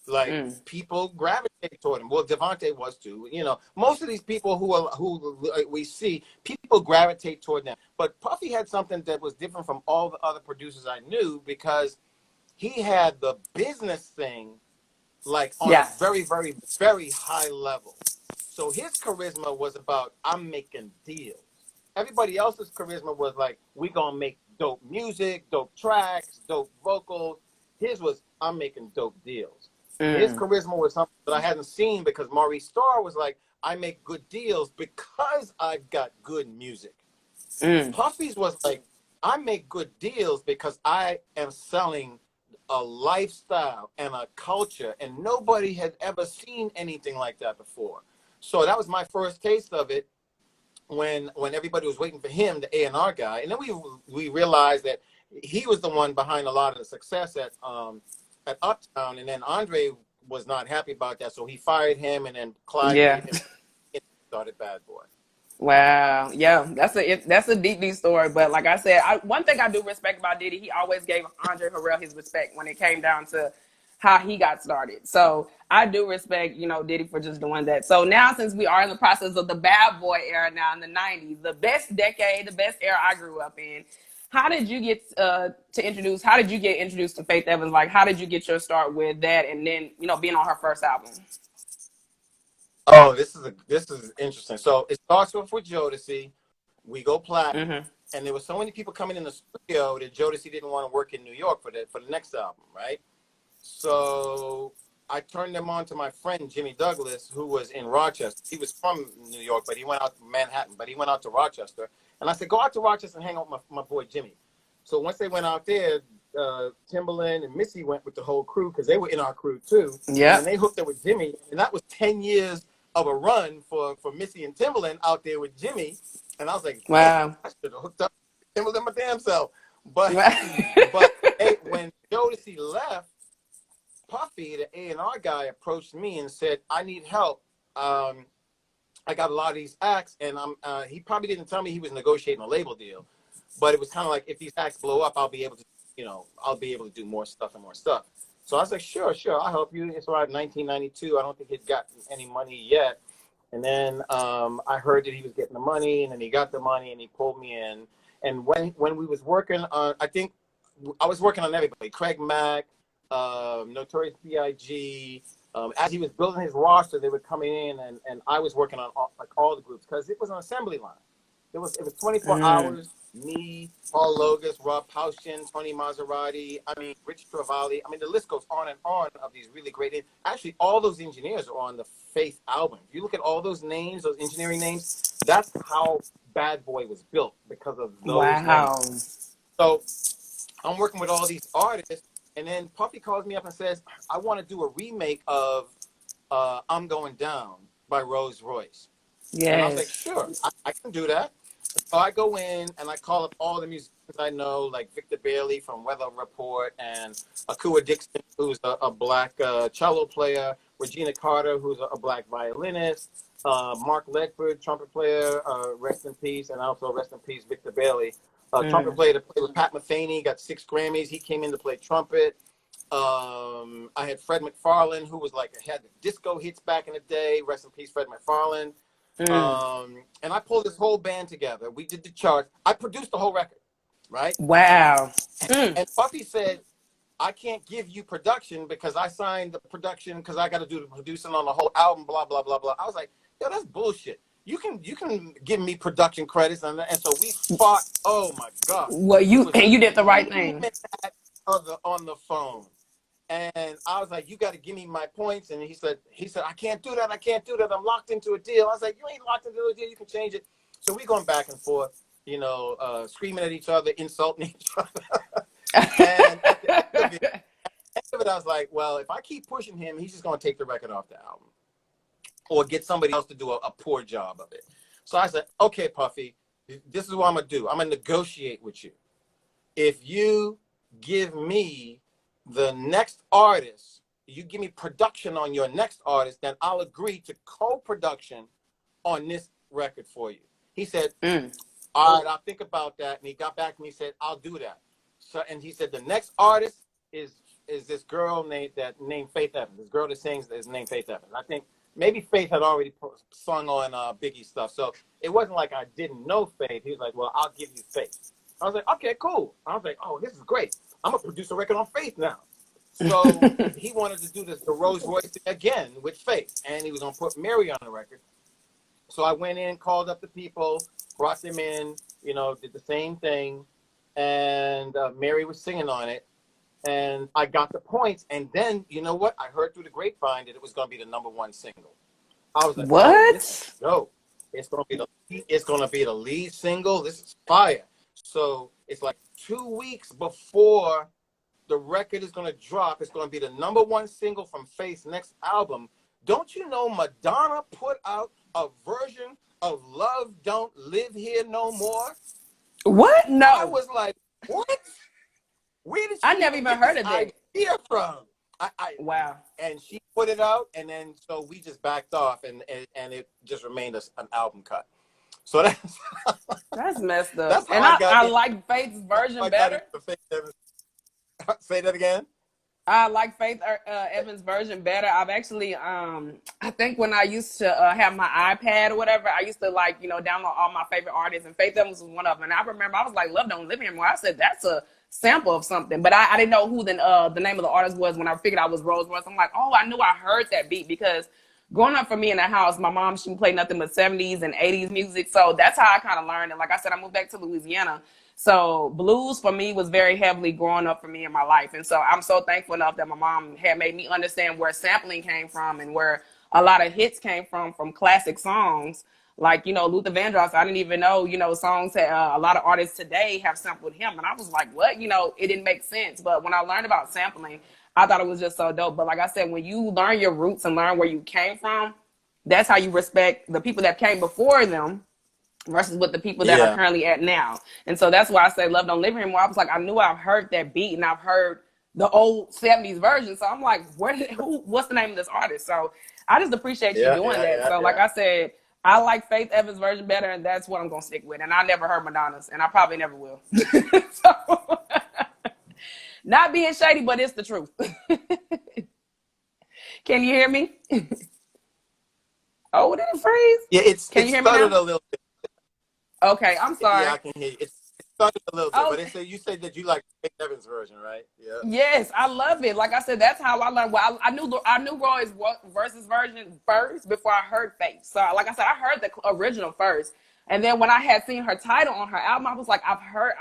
Like people gravitate toward him. Well, Devontae was too. Most of these people who we see, people gravitate toward them. But Puffy had something that was different from all the other producers I knew because he had the business thing like on a very, very, very high level. So his charisma was about, I'm making deals. Everybody else's charisma was like, we gonna make dope music, dope tracks, dope vocals. His was, I'm making dope deals. His charisma was something that I hadn't seen because Maurice Starr was like, I make good deals because I've got good music. Puffy's was like, I make good deals because I am selling a lifestyle and a culture, and nobody had ever seen anything like that before. So that was my first taste of it when everybody was waiting for him, the A&R guy. And then we realized that he was the one behind a lot of the success at Uptown, and then Andre was not happy about that, so he fired him, and then Clyde Yeah. gave him and started Bad Boy. Wow. Yeah, that's a deep story. But like I said, one thing I do respect about Diddy, he always gave Andre Harrell his respect when it came down to how he got started. So I do respect, Diddy for just doing that. So now, since we are in the process of the Bad Boy era now in the 90s, the best decade, the best era I grew up in, how did you get how did you get introduced to Faith Evans? Like, how did you get your start with that, and then, being on her first album? Oh, this is interesting. So it starts off with Jodeci. We go platinum, and there were so many people coming in the studio that Jodeci didn't want to work in New York for the next album, right? So I turned them on to my friend Jimmy Douglas, who was in Rochester. He was from New York, but he went out to Manhattan, but he went out to Rochester. And I said, go out to Rochester and hang out with my boy Jimmy. So once they went out there, Timbaland and Missy went with the whole crew because they were in our crew too. Yeah. And they hooked up with Jimmy, and that was 10 years of a run for Missy and Timbaland out there with Jimmy. And I was like, wow, I should have hooked up with Timbaland my damn self. But when Jodeci left, Puffy, the A&R guy, approached me and said, I need help. I got a lot of these acts, and he probably didn't tell me he was negotiating a label deal, but it was kind of like, if these acts blow up, I'll be able to do more stuff and more stuff. So I was like, sure, I'll help you. It's around 1992. I don't think he'd gotten any money yet. And then I heard that he was getting the money, and then he got the money, and he pulled me in. And when we was working on, I think I was working on everybody, Craig Mack, Notorious B.I.G. As he was building his roster, they were coming in, and I was working on all the groups because it was an assembly line. It was 24 hours. Me, Paul Logus, Rob Paushin, Tony Maserati, Rich Travali. The list goes on and on of these really great. Actually, all those engineers are on the Faith album. If you look at all those names, those engineering names, that's how Bad Boy was built, because of those names. So I'm working with all these artists, and then Puffy calls me up and says, I want to do a remake of I'm Going Down by Rolls Royce. Yes. And I was like, sure, I can do that. So I go in and I call up all the musicians I know, like Victor Bailey from Weather Report, and Akua Dixon, who's a black cello player, Regina Carter, who's a black violinist, Mark Ledford, trumpet player, rest in peace, and also rest in peace, Victor Bailey. Trumpet player to play with Pat Metheny, got 6 Grammys. He came in to play trumpet. I had Fred MacFarlane, who was had the disco hits back in the day. Rest in peace, Fred MacFarlane. And I pulled this whole band together. We did the charts. I produced the whole record, right? Wow. And Puffy said, I can't give you production because I signed the production because I got to do the producing on the whole album, blah, blah, blah, blah. I was like, yo, that's bullshit. You can give me production credits. And so we fought. Oh, my God. Well, you did the right thing. On the phone. And I was like, you got to give me my points. And he said, I can't do that. I'm locked into a deal. I was like, you ain't locked into a deal. You can change it. So we going back and forth, screaming at each other, insulting each other. And at the end of it, I was like, well, if I keep pushing him, he's just going to take the record off the album or get somebody else to do a poor job of it. So I said, okay, Puffy, this is what I'm going to do. I'm going to negotiate with you. If you give me the next artist, you give me production on your next artist, then I'll agree to co-production on this record for you. He said, all right, I'll think about that. And he got back to me and said, I'll do that. So, and he said, the next artist is this girl named Faith Evans. This girl that sings is named Faith Evans. I think maybe Faith had already sung on Biggie stuff. So it wasn't like I didn't know Faith. He was like, well, I'll give you Faith. I was like, okay, cool. I was like, oh, this is great. I'm going to produce a record on Faith now. So he wanted to do the Rolls Royce again with Faith. And he was going to put Mary on the record. So I went in, called up the people, brought them in, you know, did the same thing. And Mary was singing on it. And I got the points. And then, you know what? I heard through the grapevine that it was going to be the #1 single. I was like, oh, this is What? dope. It's gonna be the lead single. This is fire. So it's like 2 weeks before the record is gonna drop. It's gonna be the #1 single from Faith's next album. Don't you know Madonna put out a version of Love Don't Live Here No More? What? I No. was like, what? Where did I she never even even get heard this of that. idea from? Wow. And she put it out, and then so we just backed off, and it just remained an album cut. So That's messed up. that's how And I got I it. like Faith's version better. Say that again. I like Faith Evans' version better. I've actually, I think when I used to have my iPad or whatever, I used to like, you know, download all my favorite artists, and Faith Evans was one of them. And I remember I was like, Love Don't Live Here Anymore. I said, that's a sample of something. But I didn't know who the name of the artist was when I figured out it was Rose Royce. I'm like, oh, I knew I heard that beat because growing up for me in the house, my mom, she played nothing but 70s and 80s music. So that's how I kind of learned. And like I said, I moved back to Louisiana. So blues for me was very heavily growing up for me in my life. And so I'm so thankful enough that my mom had made me understand where sampling came from and where a lot of hits came from classic songs. Like, you know, Luther Vandross, I didn't even know, you know, songs that a lot of artists today have sampled him. And I was like, what? You know, it didn't make sense. But when I learned about sampling, I thought it was just so dope. But like I said, when you learn your roots and learn where you came from, that's how you respect the people that came before them versus with the people that are Yeah. currently at now. And so that's why I say Love Don't Live Here Anymore. I was like, I knew I've heard that beat and I've heard the old 70s version. So I'm like, what's the name of this artist? So I just appreciate you doing that. So like I said, I like Faith Evans' version better, and that's what I'm going to stick with. And I never heard Madonna's, and I probably never will. So, not being shady, but it's the truth. Can you hear me? Oh, did it freeze? Yeah, Can you hear me now? A little bit. Okay, I'm sorry. Yeah, I can hear you. It started a little bit, Oh. but you said that you like Faith Evans' version, right? Yeah. Yes, I love it. Like I said, that's how I learned. Well, I knew Roy's versus version first before I heard Faith. So, like I said, I heard the original first, and then when I had seen her title on her album, I was like, I've heard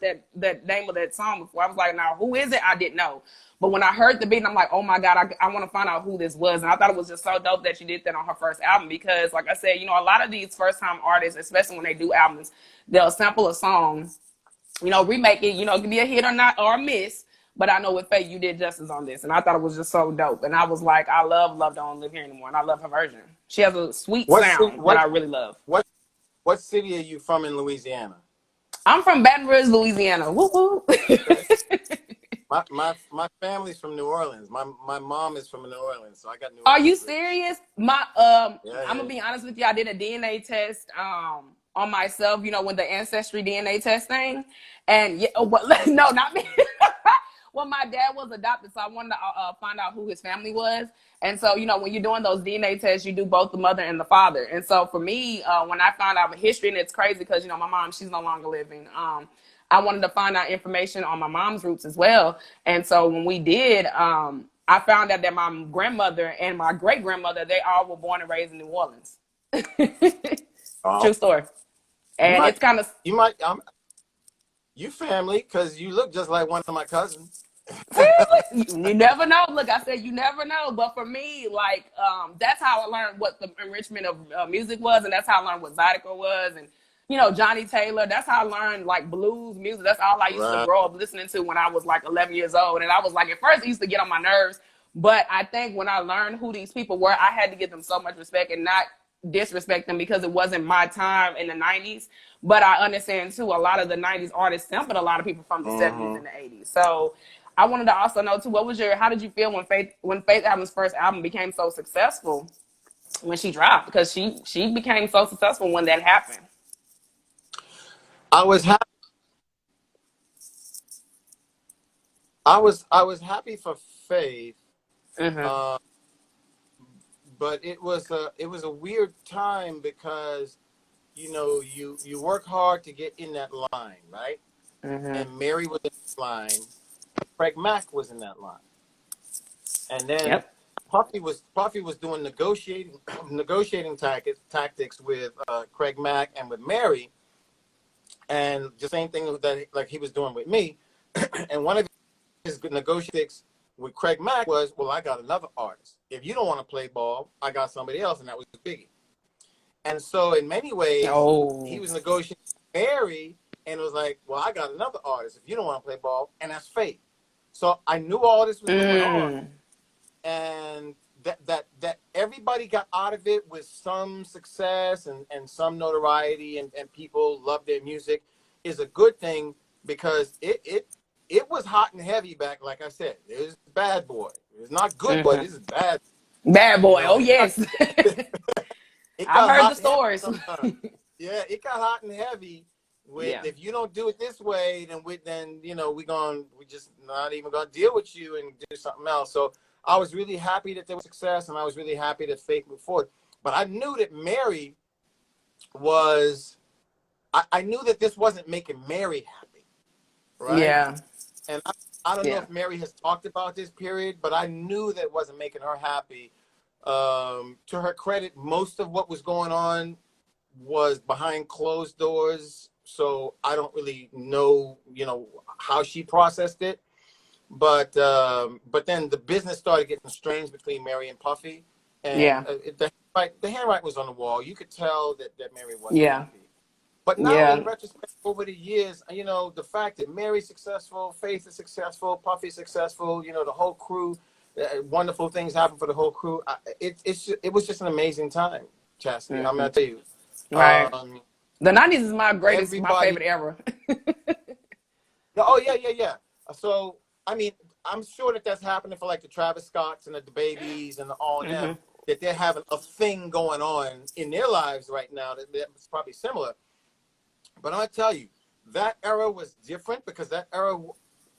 that name of that song before. I was like, now who is it? I didn't know. But when I heard the beat, I'm like, oh my God, I want to find out who this was. And I thought it was just so dope that she did that on her first album because, like I said, you know, a lot of these first-time artists, especially when they do albums, they'll sample a song, you know, remake it, you know, it can be a hit or not or a miss. But I know with Faith, you did justice on this. And I thought it was just so dope. And I was like, I love Don't Live Here Anymore. And I love her version. She has a sweet sound that I really love. What city are you from in Louisiana? I'm from Baton Rouge, Louisiana. Woo woo. My family's from New Orleans. My mom is from New Orleans, so I got New Orleans. Are you serious? I'm gonna be honest with you. I did a DNA test on myself. You know, when the ancestry DNA test thing, and no, not me. Well, my dad was adopted, so I wanted to find out who his family was. And so, you know, when you're doing those DNA tests, you do both the mother and the father. And so for me, when I found out the history, and it's crazy because, you know, my mom, she's no longer living. I wanted to find out information on my mom's roots as well. And so when we did, I found out that my grandmother and my great-grandmother, they all were born and raised in New Orleans. True story. And it's kind of... You family, because you look just like one of my cousins. You never know. Look, I said you never know. But for me, like, that's how I learned what the enrichment of music was. And that's how I learned what Zydeco was. And, you know, Johnny Taylor. That's how I learned, like, blues music. That's all I used to grow up listening to when I was, like, 11 years old. And I was, like, at first it used to get on my nerves. But I think when I learned who these people were, I had to give them so much respect and not disrespect them because it wasn't my time in the 90s. But I understand, too, a lot of the 90s artists sampled a lot of people from the 70s and the 80s. So I wanted to also know, too, how did you feel when Faith Evans' first album became so successful when she dropped? Because she became so successful when that happened. I was happy. I was happy for Faith. Mm-hmm. But it was a weird time because, you know, you work hard to get in that line, right? Mm-hmm. And Mary was in that line. Craig Mack was in that line. And then Puffy was doing negotiating tactics with Craig Mack and with Mary, and the same thing that like he was doing with me. And one of his negotiations with Craig Mack was, well, I got another artist. If you don't want to play ball, I got somebody else, and that was Biggie. And so in many ways, he was negotiating with Mary, and it was like, well, I got another artist. If you don't want to play ball, and that's Faith. So I knew all this was going on, and that everybody got out of it with some success and some notoriety, and people love their music is a good thing, because it was hot and heavy back, like I said. It was Bad Boy. It was not Good Boy. This is Bad. Bad Boy. You know, oh yes. I've heard the stories. Yeah, it got hot and heavy. If you don't do it this way, then you know we just not even gonna deal with you and do something else. So I was really happy that there was success, and I was really happy that Faith moved forward. But I knew that Mary was. I knew that this wasn't making Mary happy, right? Yeah. And I don't know if Mary has talked about this period, but I knew that it wasn't making her happy. To her credit, most of what was going on was behind closed doors, so I don't really know, how she processed it. But then the business started getting strange between Mary and Puffy, and the handwriting was on the wall. You could tell that Mary wasn't happy. But now, in retrospect, over the years, the fact that Mary's successful, Faith is successful, Puffy's successful, the whole crew, wonderful things happen for the whole crew. It was just an amazing time, Chastity. I'm gonna tell you. Right. The 90s is my favorite era. Yeah. So, I'm sure that's happening for like the Travis Scotts and the Babies and all of them, that they're having a thing going on in their lives right now that's probably similar. But I'm going to tell you, that era was different, because that era,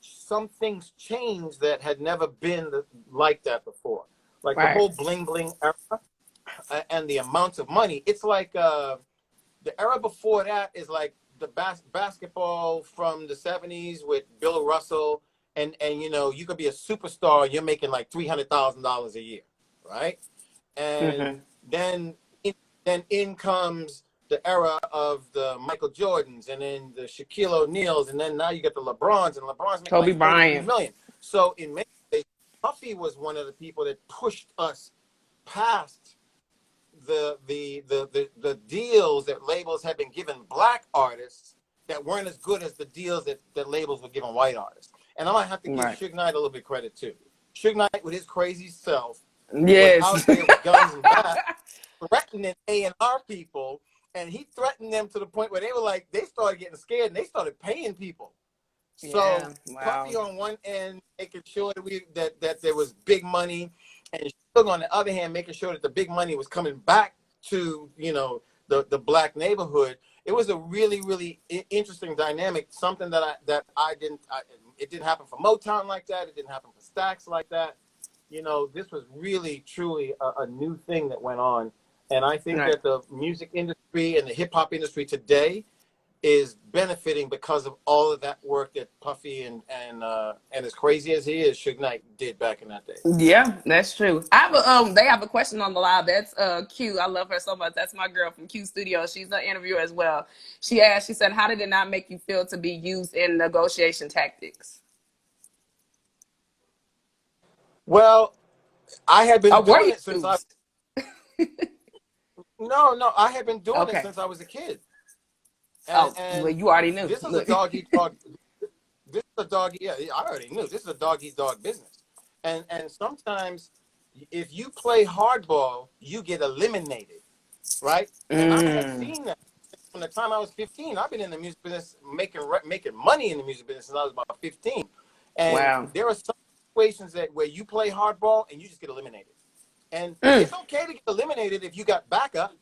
some things changed that had never been like that before. Like the whole bling bling era and the amounts of money. It's like the era before that is like the basketball from the 70s with Bill Russell. And you could be a superstar and you're making like $300,000 a year, right? And then in comes the era of the Michael Jordans, and then the Shaquille O'Neals, and then now you get the LeBrons, and LeBron's making Kobe like Bryant. $33 million. So in many ways, Puffy was one of the people that pushed us past the deals that labels had been giving black artists that weren't as good as the deals that labels were giving white artists. And I might have to give Suge Knight a little bit of credit too. Suge Knight, with his crazy self, was out there with guns and bats, threatening A&R people. And he threatened them to the point where they started getting scared, and they started paying people. So Puffy on one end making sure that there was big money, and Suge on the other hand making sure that the big money was coming back to the black neighborhood. It was a really, really interesting dynamic. Something that it didn't happen for Motown like that. It didn't happen for Stax like that. This was really, truly a new thing that went on. And I think that the music industry and the hip hop industry today is benefiting because of all of that work that Puffy and as crazy as he is, Suge Knight did back in that day. Yeah, that's true. I have they have a question on the live. That's Q. I love her so much. That's my girl from Q Studio. She's an interviewer as well. She said, how did it not make you feel to be used in negotiation tactics? Well, I had been doing it since I had been doing it since I was a kid. Well, you already knew. This is a dog eat dog. This is a dog. Yeah, I already knew. This is a dog eat dog business. And sometimes, if you play hardball, you get eliminated, right? And I have seen that from the time I was 15. I've been in the music business, making money in the music business since I was about 15. And there are some situations where you play hardball and you just get eliminated. And it's okay to get eliminated if you got backup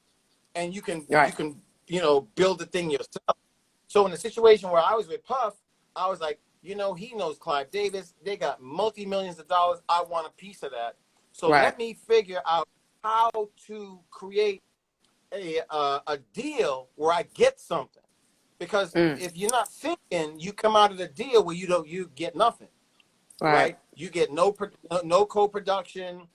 and you can build the thing yourself. So in the situation where I was with Puff, I was like, he knows Clive Davis. They got multi-millions of dollars. I want a piece of that. So let me figure out how to create a deal where I get something. Because if you're not thinking, you come out of the deal where you get nothing. Right? You get no co-production.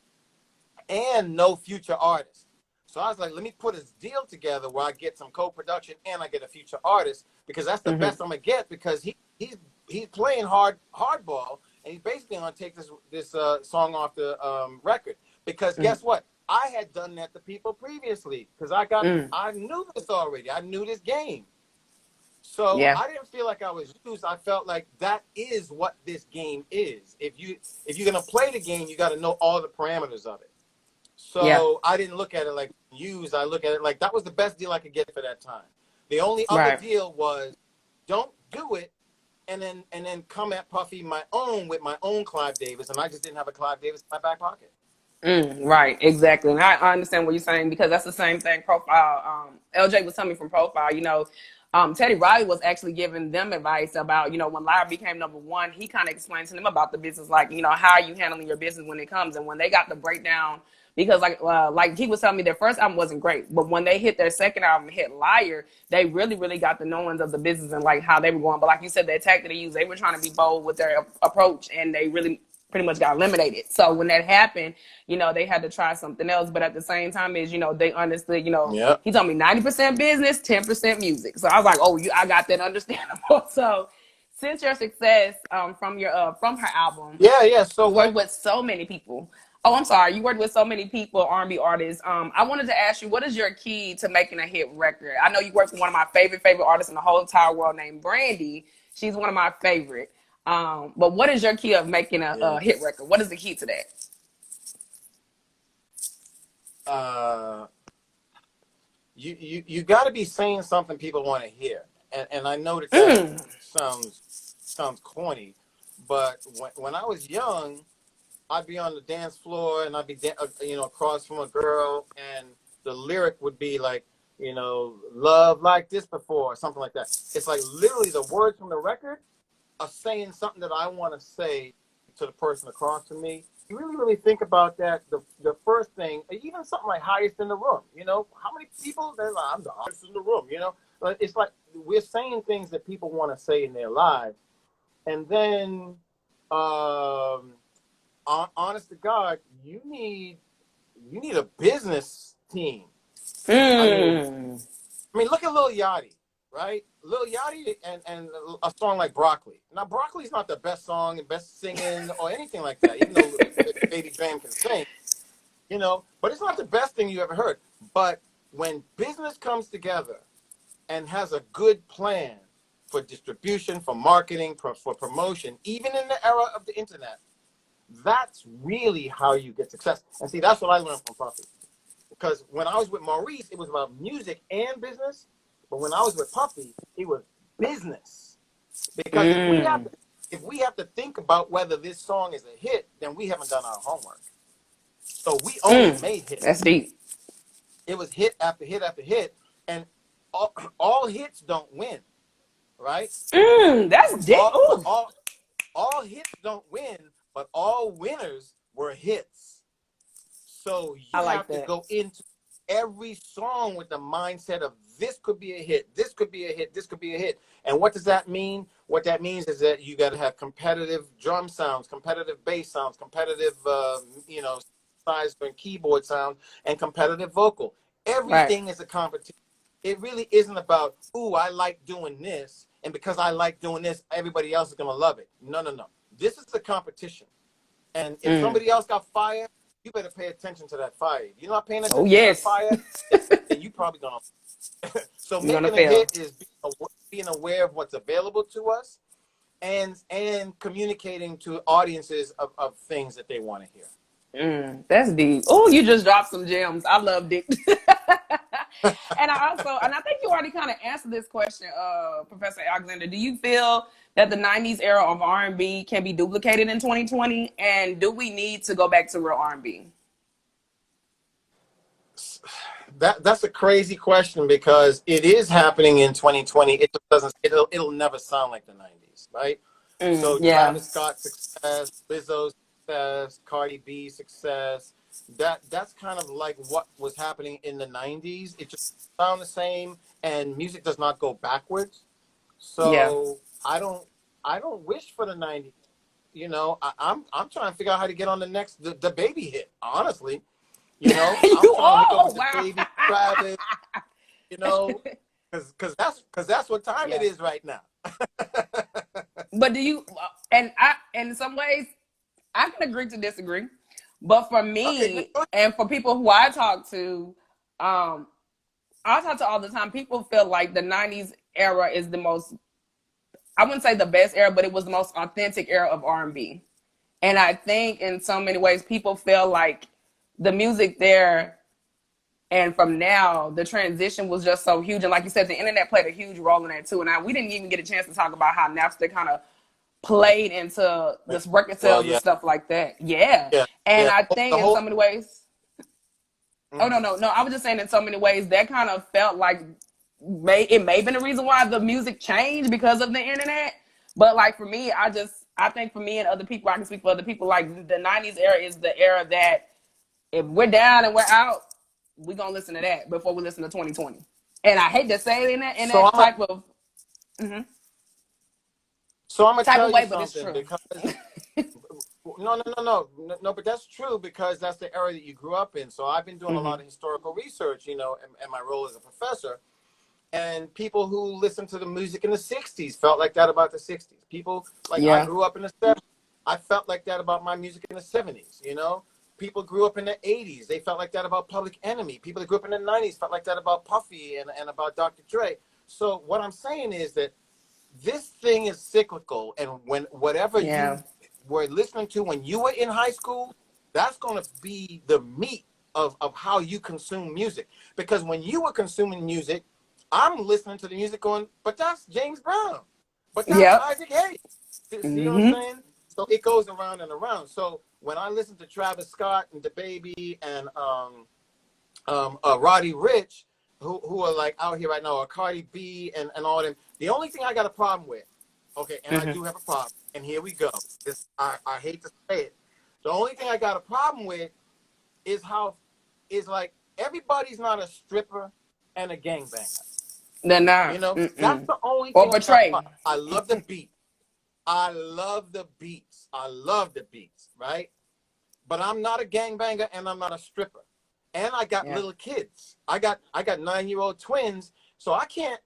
and no future artist. So I was like, let me put a deal together where I get some co-production and I get a future artist, because that's the best I'm gonna get, because he's playing hardball, and he's basically gonna take this song off the record. Because guess what? I had done that to people previously, because I knew this already. I knew this game. So Yeah. I didn't feel like I was used. I felt like that is what this game is. If you're gonna play the game, you got to know all the parameters of it. Yeah. So I didn't look at it like use. I look at it like that was the best deal I could get for that time. The only other Right. deal was don't do it, and then come at Puffy with my own Clive Davis, and I just didn't have a Clive Davis in my back pocket. Right, exactly. And I understand what you're saying, because that's the same thing Profile. LJ was telling me from Profile, Teddy Riley was actually giving them advice about, when Live became #1, he kind of explained to them about the business, like, how are you handling your business when it comes. And when they got the breakdown, because like he was telling me their first album wasn't great, but when they hit their second album, hit Liar, they really, really got the knowings of the business and like how they were going. But like you said, the attack that they used, they were trying to be bold with their approach, and they really pretty much got eliminated. So when that happened, they had to try something else. But at the same time, they understood, Yeah. he told me 90% business, 10% music. So I was like, oh, I got that understandable. So since your success from her album, Yeah. So you worked with so many people. Oh, I'm sorry. You worked with so many people, R&B artists. I wanted to ask you, what is your key to making a hit record? I know you worked with one of my favorite artists in the whole entire world named Brandy. She's one of my favorite. But what is your key of making a hit record? What is the key to that? You got to be saying something people want to hear, and I know that sounds corny, but when I was young, I'd be on the dance floor and I'd be across from a girl, and the lyric would be like, love like this before, or something like that. It's like literally the words from the record are saying something that I want to say to the person across from me. You really, really think about that. The first thing, even something like highest in the room, how many people, they're like, I'm the highest in the room, But it's like we're saying things that people want to say in their lives. And then, honest to God, you need a business team. I mean, look at Lil Yachty, right? Lil Yachty and a song like Broccoli. Now, Broccoli's not the best song and best singing or anything like that, even though Baby Dream can sing, but it's not the best thing you ever heard. But when business comes together and has a good plan for distribution, for marketing, for promotion, even in the era of the internet, that's really how you get success. And see, that's what I learned from Puffy. Because when I was with Maurice, it was about music and business. But when I was with Puffy, it was business. Because if we have to think about whether this song is a hit, then we haven't done our homework. So we only made hits. That's deep. It was hit after hit after hit, and all hits don't win, right? That's deep. All hits don't win, but all winners were hits. So you have to go into every song with the mindset of this could be a hit, this could be a hit, this could be a hit. And what does that mean? What that means is that you got to have competitive drum sounds, competitive bass sounds, competitive, size and keyboard sound, and competitive vocal. Everything is a competition. It really isn't about, ooh, I like doing this, and because I like doing this, everybody else is going to love it. No. This is a competition. And if somebody else got fired, you better pay attention to that fire. If you're not paying attention to that fire, then you probably gonna. So making a hit is being aware of what's available to us, and communicating to audiences of things that they want to hear. That's deep. Oh, you just dropped some gems. I love it. And I think you already kind of answered this question, Professor Alexander. Do you feel that the 90s era of R&B can be duplicated in 2020? And do we need to go back to real R&B? That's a crazy question, because it is happening in 2020. It just doesn't. It'll never sound like the 90s, right? So Travis Scott success, Lizzo success, Cardi B success. That's kind of like what was happening in the 90s. It just sound the same, and music does not go backwards. So I don't wish for the 90s. I'm trying to figure out how to get on the next the baby hit, honestly. You know, I'm You trying to hook up oh with the wow. baby Travis. You know, because that's what time it Yeah. is right now. But do you and I in some ways I can agree to disagree. But for Okay, me and for people who um I talk to all the time, people feel like the 90s era is the most, I wouldn't say the best era, but it was the most authentic era of R&B. And I think in so many ways people feel like the music there and from now the transition was just so huge. And like you said, the internet played a huge role in that too. And we didn't even get a chance to talk about how Napster kind of played into this record well, sales and yeah, stuff like that. Yeah. yeah, And yeah. I The think in so whole. many ways, oh Mhm. no, I was just saying in so many ways that kind of felt like may have been the reason why the music changed because of the internet. But like for me, I think for me and other people, I can speak for other people, like the 90s era is the era that if we're down and we're out, we're gonna listen to that before we listen to 2020. And I hate to say it in So that I'm a, type of so I'm gonna type tell of you way, but it's something true. because no, but that's true because that's the era that you grew up in. So I've been doing a lot of historical research, you know, and my role as a professor. And people who listened to the music in the 60s felt like that about the 60s. People like I Yeah. grew up in the 70s. I felt like that about my music in the 70s, you know? People grew up in the 80s. They felt like that about Public Enemy. People that grew up in the 90s felt like that about Puffy and about Dr. Dre. So what I'm saying is that this thing is cyclical. And when whatever Yeah. you were listening to when you were in high school, that's going to be the meat of how you consume music. Because when you were consuming music, I'm listening to the music going, but that's James Brown. But that's Yep. Isaac Hayes. See what I'm Mm-hmm. saying? So it goes around and around. So when I listen to Travis Scott and DaBaby and Roddy Ricch, who are like out here right now, or Cardi B and all them, the only thing I got a problem with, okay, and I do have a problem, and here we go. This I hate to say it. The only thing I got a problem with is how is like everybody's not a stripper and a gangbanger. They're You not. know, that's Mm-mm. the only Or thing I got. portray. I love the beat. I love the beats. I love the beats, right? But I'm not a gangbanger and I'm not a stripper. And I got Yeah. little kids. I got 9-year-old twins, so I can't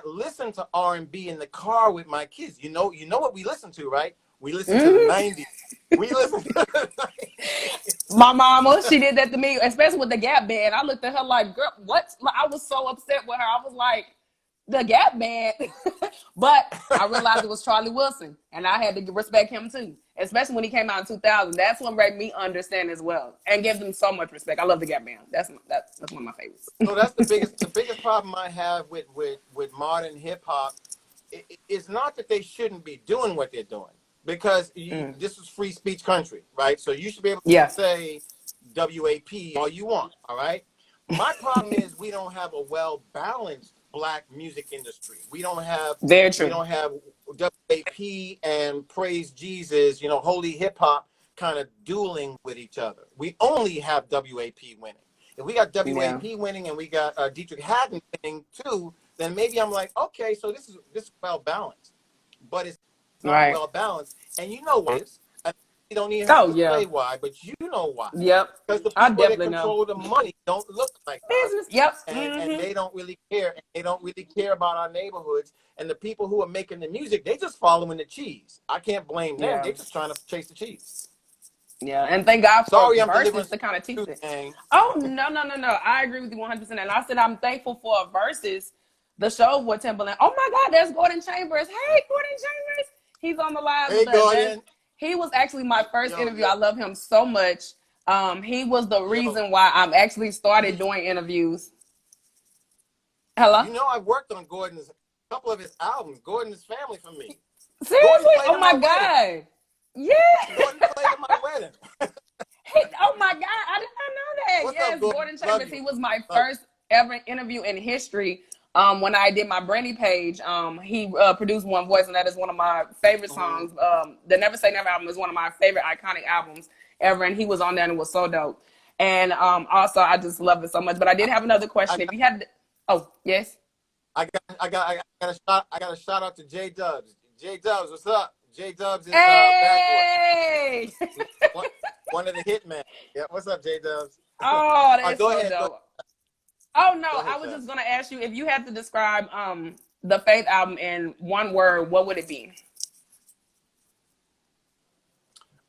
listen to R&B in the car with my kids. You know what we listen to, right? We listen to the Mm-hmm. 90s. We listen to the 90s. My mama, she did that to me, especially with the Gap band. I looked at her like, girl, what? Like, I was so upset with her. I was like, the Gap band. But I realized it was Charlie Wilson, and I had to respect him too, especially when he came out in 2000. That's what made me understand as well and give them so much respect. I love the Gap band. That's one of my favorites. So that's the biggest problem I have with modern hip hop. It's not that they shouldn't be doing what they're doing because this is free speech country, right? So you should be able Yeah. to say WAP all you want, all right? My problem is we don't have a well balanced black music industry. We don't have Very we true. don't have WAP and Praise Jesus, you know, holy hip hop kind of dueling with each other. We only have WAP winning. If we got Yeah. WAP winning and we got Dietrich Haddon winning too, then maybe I'm like, okay, so this is well balanced, but it's not Right. well balanced. And you know what? You don't even have Oh to yeah. say why, but you know why. Yep. Because the I people that definitely know. control the money don't look like us, Business. Yep. and they don't really care. And they don't really care about our neighborhoods. And the people who are making the music, they just following the cheese. I can't blame them. Yeah. They're just trying to chase the cheese. Yeah, and thank God for Sorry, I'm delivering verses to some kind of teach truth, it. gang. Oh no, I agree with you 100%. And I said I'm thankful for verses. The show with Timberland. Oh my God, there's Gordon Chambers. Hey, Gordon Chambers. He's on the live Hey, with us. Gordon. He was actually my first Yo, interview. yo, I love him so much. He was the yo. reason why I'm actually started You, doing interviews. Hello? you know, I worked on Gordon's a couple of his albums. Gordon is family for me. Gordon Seriously? played Oh at my my wedding. God. Yeah. Gordon played at my wedding. Oh my God, I did not know that. What's up, Yes, Gordon? Gordon Love Chambers. you. He was my Love first ever interview in history. When I did my Brandy page, he produced One Voice, and that is one of my favorite you. Hmm. songs. The Never Say Never album is one of my favorite iconic albums ever, and he was on there, and it was so dope. And also, I just love it so much. But I did have another I question. If got, you had, oh yes, I got a shout out to J Dubs. J Dubs, what's up? J Dubs is Bad Boy. hey, One, one of the hitmen. Yeah, what's up, J Dubs? Oh, that's Go so ahead. dope. Oh no, Go I ahead, was just Chas. gonna ask you if you had to describe the Faith album in one word, what would it be?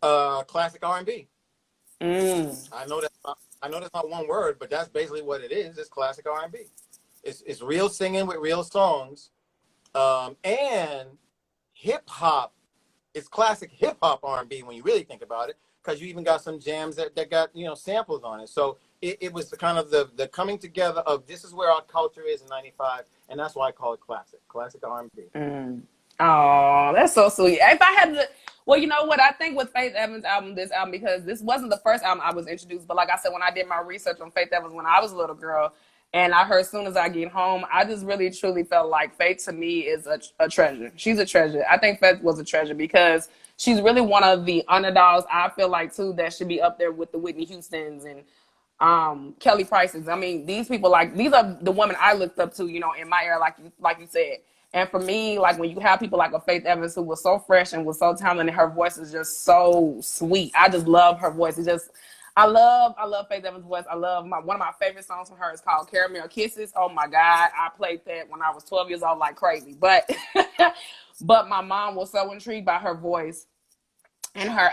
Classic R&B. Mm. I know that's not one word, but that's basically what it is. It's classic R&B. It's real singing with real songs, and hip hop. It's classic hip hop R&B when you really think about it, because you even got some jams that got samples on it. So it was the kind of the coming together of this is where our culture is in '95, and that's why I call it classic R&B. Mm. Oh, that's so sweet. If I had to, well, you know what? I think with Faith Evans' album, this album, because this wasn't the first album I was introduced, but like I said, when I did my research on Faith Evans when I was a little girl, and I heard As Soon As I Get Home, I just really truly felt like Faith to me is a treasure. She's a treasure. I think Faith was a treasure because she's really one of the underdogs. I feel like too that should be up there with the Whitney Houstons and Kelly Prices. I mean, these people, like, these are the women I looked up to, in my era, like you said. And for me, like, when you have people like a Faith Evans who was so fresh and was so talented, and her voice is just so sweet. I just love her voice. It's just, I love Faith Evans' voice. I love one of my favorite songs from her is called Caramel Kisses. Oh my God, I played that when I was 12 years old like crazy. But but my mom was so intrigued by her voice and her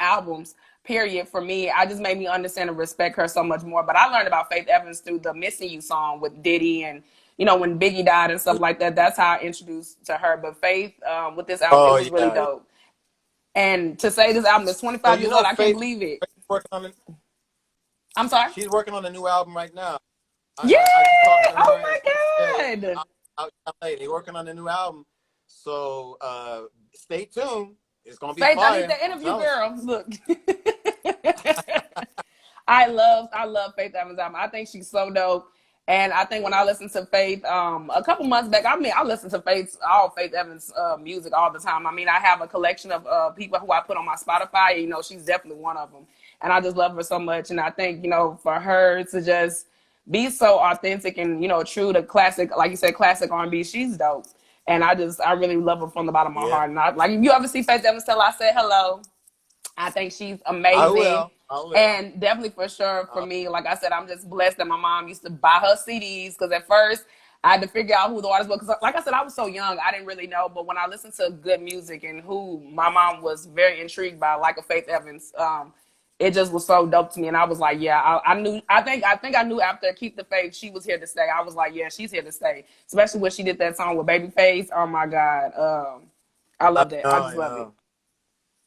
albums. Period. For me, I just made me understand and respect her so much more. But I learned about Faith Evans through the "Missing You" song with Diddy, and when Biggie died and stuff like that. That's how I introduced to her. But Faith, with this album, it Oh was really yeah. dope. And to say this album is So 25 years old, I can't Faith believe it. working on I'm sorry. she's working on a new album right now. Yeah. I just talked to Oh her and my she said God. out in LA. They're working on a new album. So stay tuned. It's gonna be Faith, I need fire. the I'm interview, telling girl. Look. I love Faith Evans album. I think she's so dope. And I think when I listened to Faith a couple months back, I mean, I listen to all Faith Evans music all the time. I mean, I have a collection of people who I put on my Spotify. She's definitely one of them. And I just love her so much. And I think, for her to just be so authentic and, true to classic, like you said, classic R&B, she's dope. And I really love her from the bottom of my you. Yeah, heart. And like, if you ever see Faith Evans, tell her I said hello. I think she's I amazing. will. I will. And definitely for sure for me, like I said, I'm just blessed that my mom used to buy her CDs because at first I had to figure out who the artist was. Because like I said, I was so young, I didn't really know. But when I listened to good music and who my mom was very intrigued by, like a Faith Evans, it just was so dope to me. And I was like, yeah, I knew. I think I knew after Keep the Faith, she was here to stay. I was like, yeah, she's here to stay. Especially when she did that song with Babyface. Oh my God, I I loved it. I know. just I loved it. know.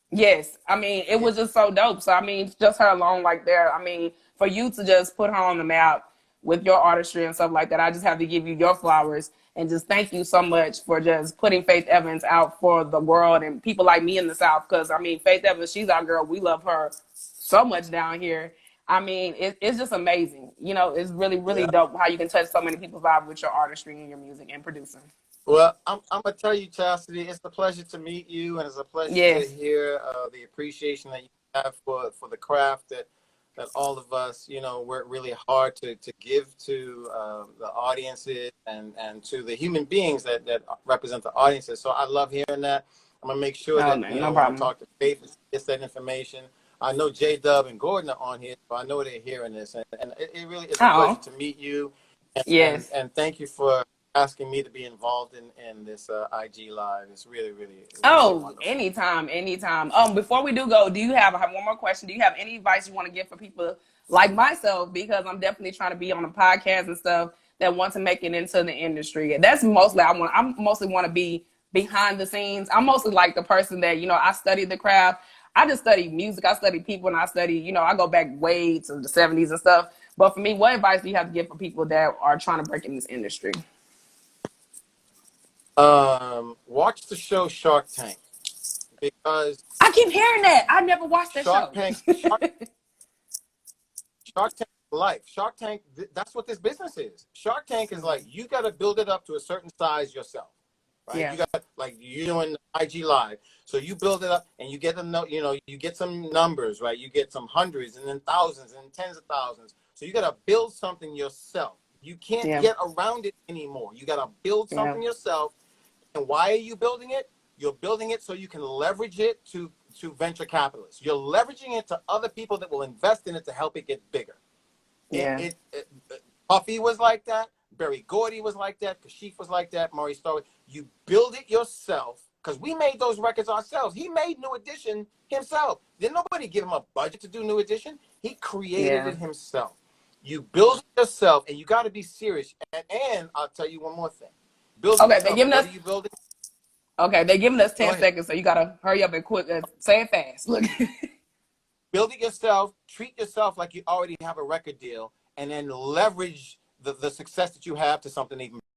Yes, I mean, it Yeah. was just so dope. So I mean, just her alone, like there. I mean, for you to just put her on the map with your artistry and stuff like that, I just have to give you your flowers and just thank you so much for just putting Faith Evans out for the world and people like me in the South. Because I mean, Faith Evans, she's our girl. We love her so much down here. I mean, it's just amazing. It's really, really Yeah. dope how you can touch so many people's lives with your artistry and your music and producing. Well, I'm gonna tell you, Chastity, it's a pleasure to meet you, and it's a pleasure to Yes. hear the appreciation that you have for the craft that all of us, work really hard to give to the audiences and to the human beings that represent the audiences. So I love hearing that. I'm gonna make sure Oh that man, no when I problem. talk to Faith, it's that information. I know J Dub and Gordon are on here, so I know they're hearing this, and it really is a pleasure Oh to meet you, and and, yes. and thank you for asking me to be involved in this IG live. It's really Oh, wonderful. anytime, anytime. Before we do go, I have one more question. Do you have any advice you want to give for people like myself? Because I'm definitely trying to be on a podcast and stuff that want to make it into the industry. That's mostly I mostly want to be behind the scenes. I'm mostly like the person that, I study the craft. I just study music. I study people and I study, I go back way to the 70s and stuff. But for me, what advice do you have to give for people that are trying to break in this industry? Watch the show Shark Tank, because I keep hearing that. I never watched that Shark show. Tank, Shark Tank is life. Shark Tank, that's what this business is. Shark Tank is like, you got to build it up to a certain size yourself, right? Yeah. You got, like, you doing IG live, so you build it up and you get them, you get some numbers, right? You get some hundreds and then thousands and tens of thousands. So you got to build something yourself. You can't Yeah. get around it anymore. You got to build Yeah. something yourself. And why are you building it? You're building it so you can leverage it to venture capitalists. You're leveraging it to other people that will invest in it to help it get bigger. Yeah. Puffy was like that. Berry Gordy was like that. Kashif was like that. Maurice Starr. You build it yourself, because we made those records ourselves. He made New Edition himself. Didn't nobody give him a budget to do New Edition. He created it himself. You build it yourself, and you got to be serious. And I'll tell you one more thing. Build it yourself. What are you building? Okay, they're giving us 10 seconds, so you got to hurry up and quick. Say it fast. Look. Build it yourself. Treat yourself like you already have a record deal, and then leverage the success that you have to something even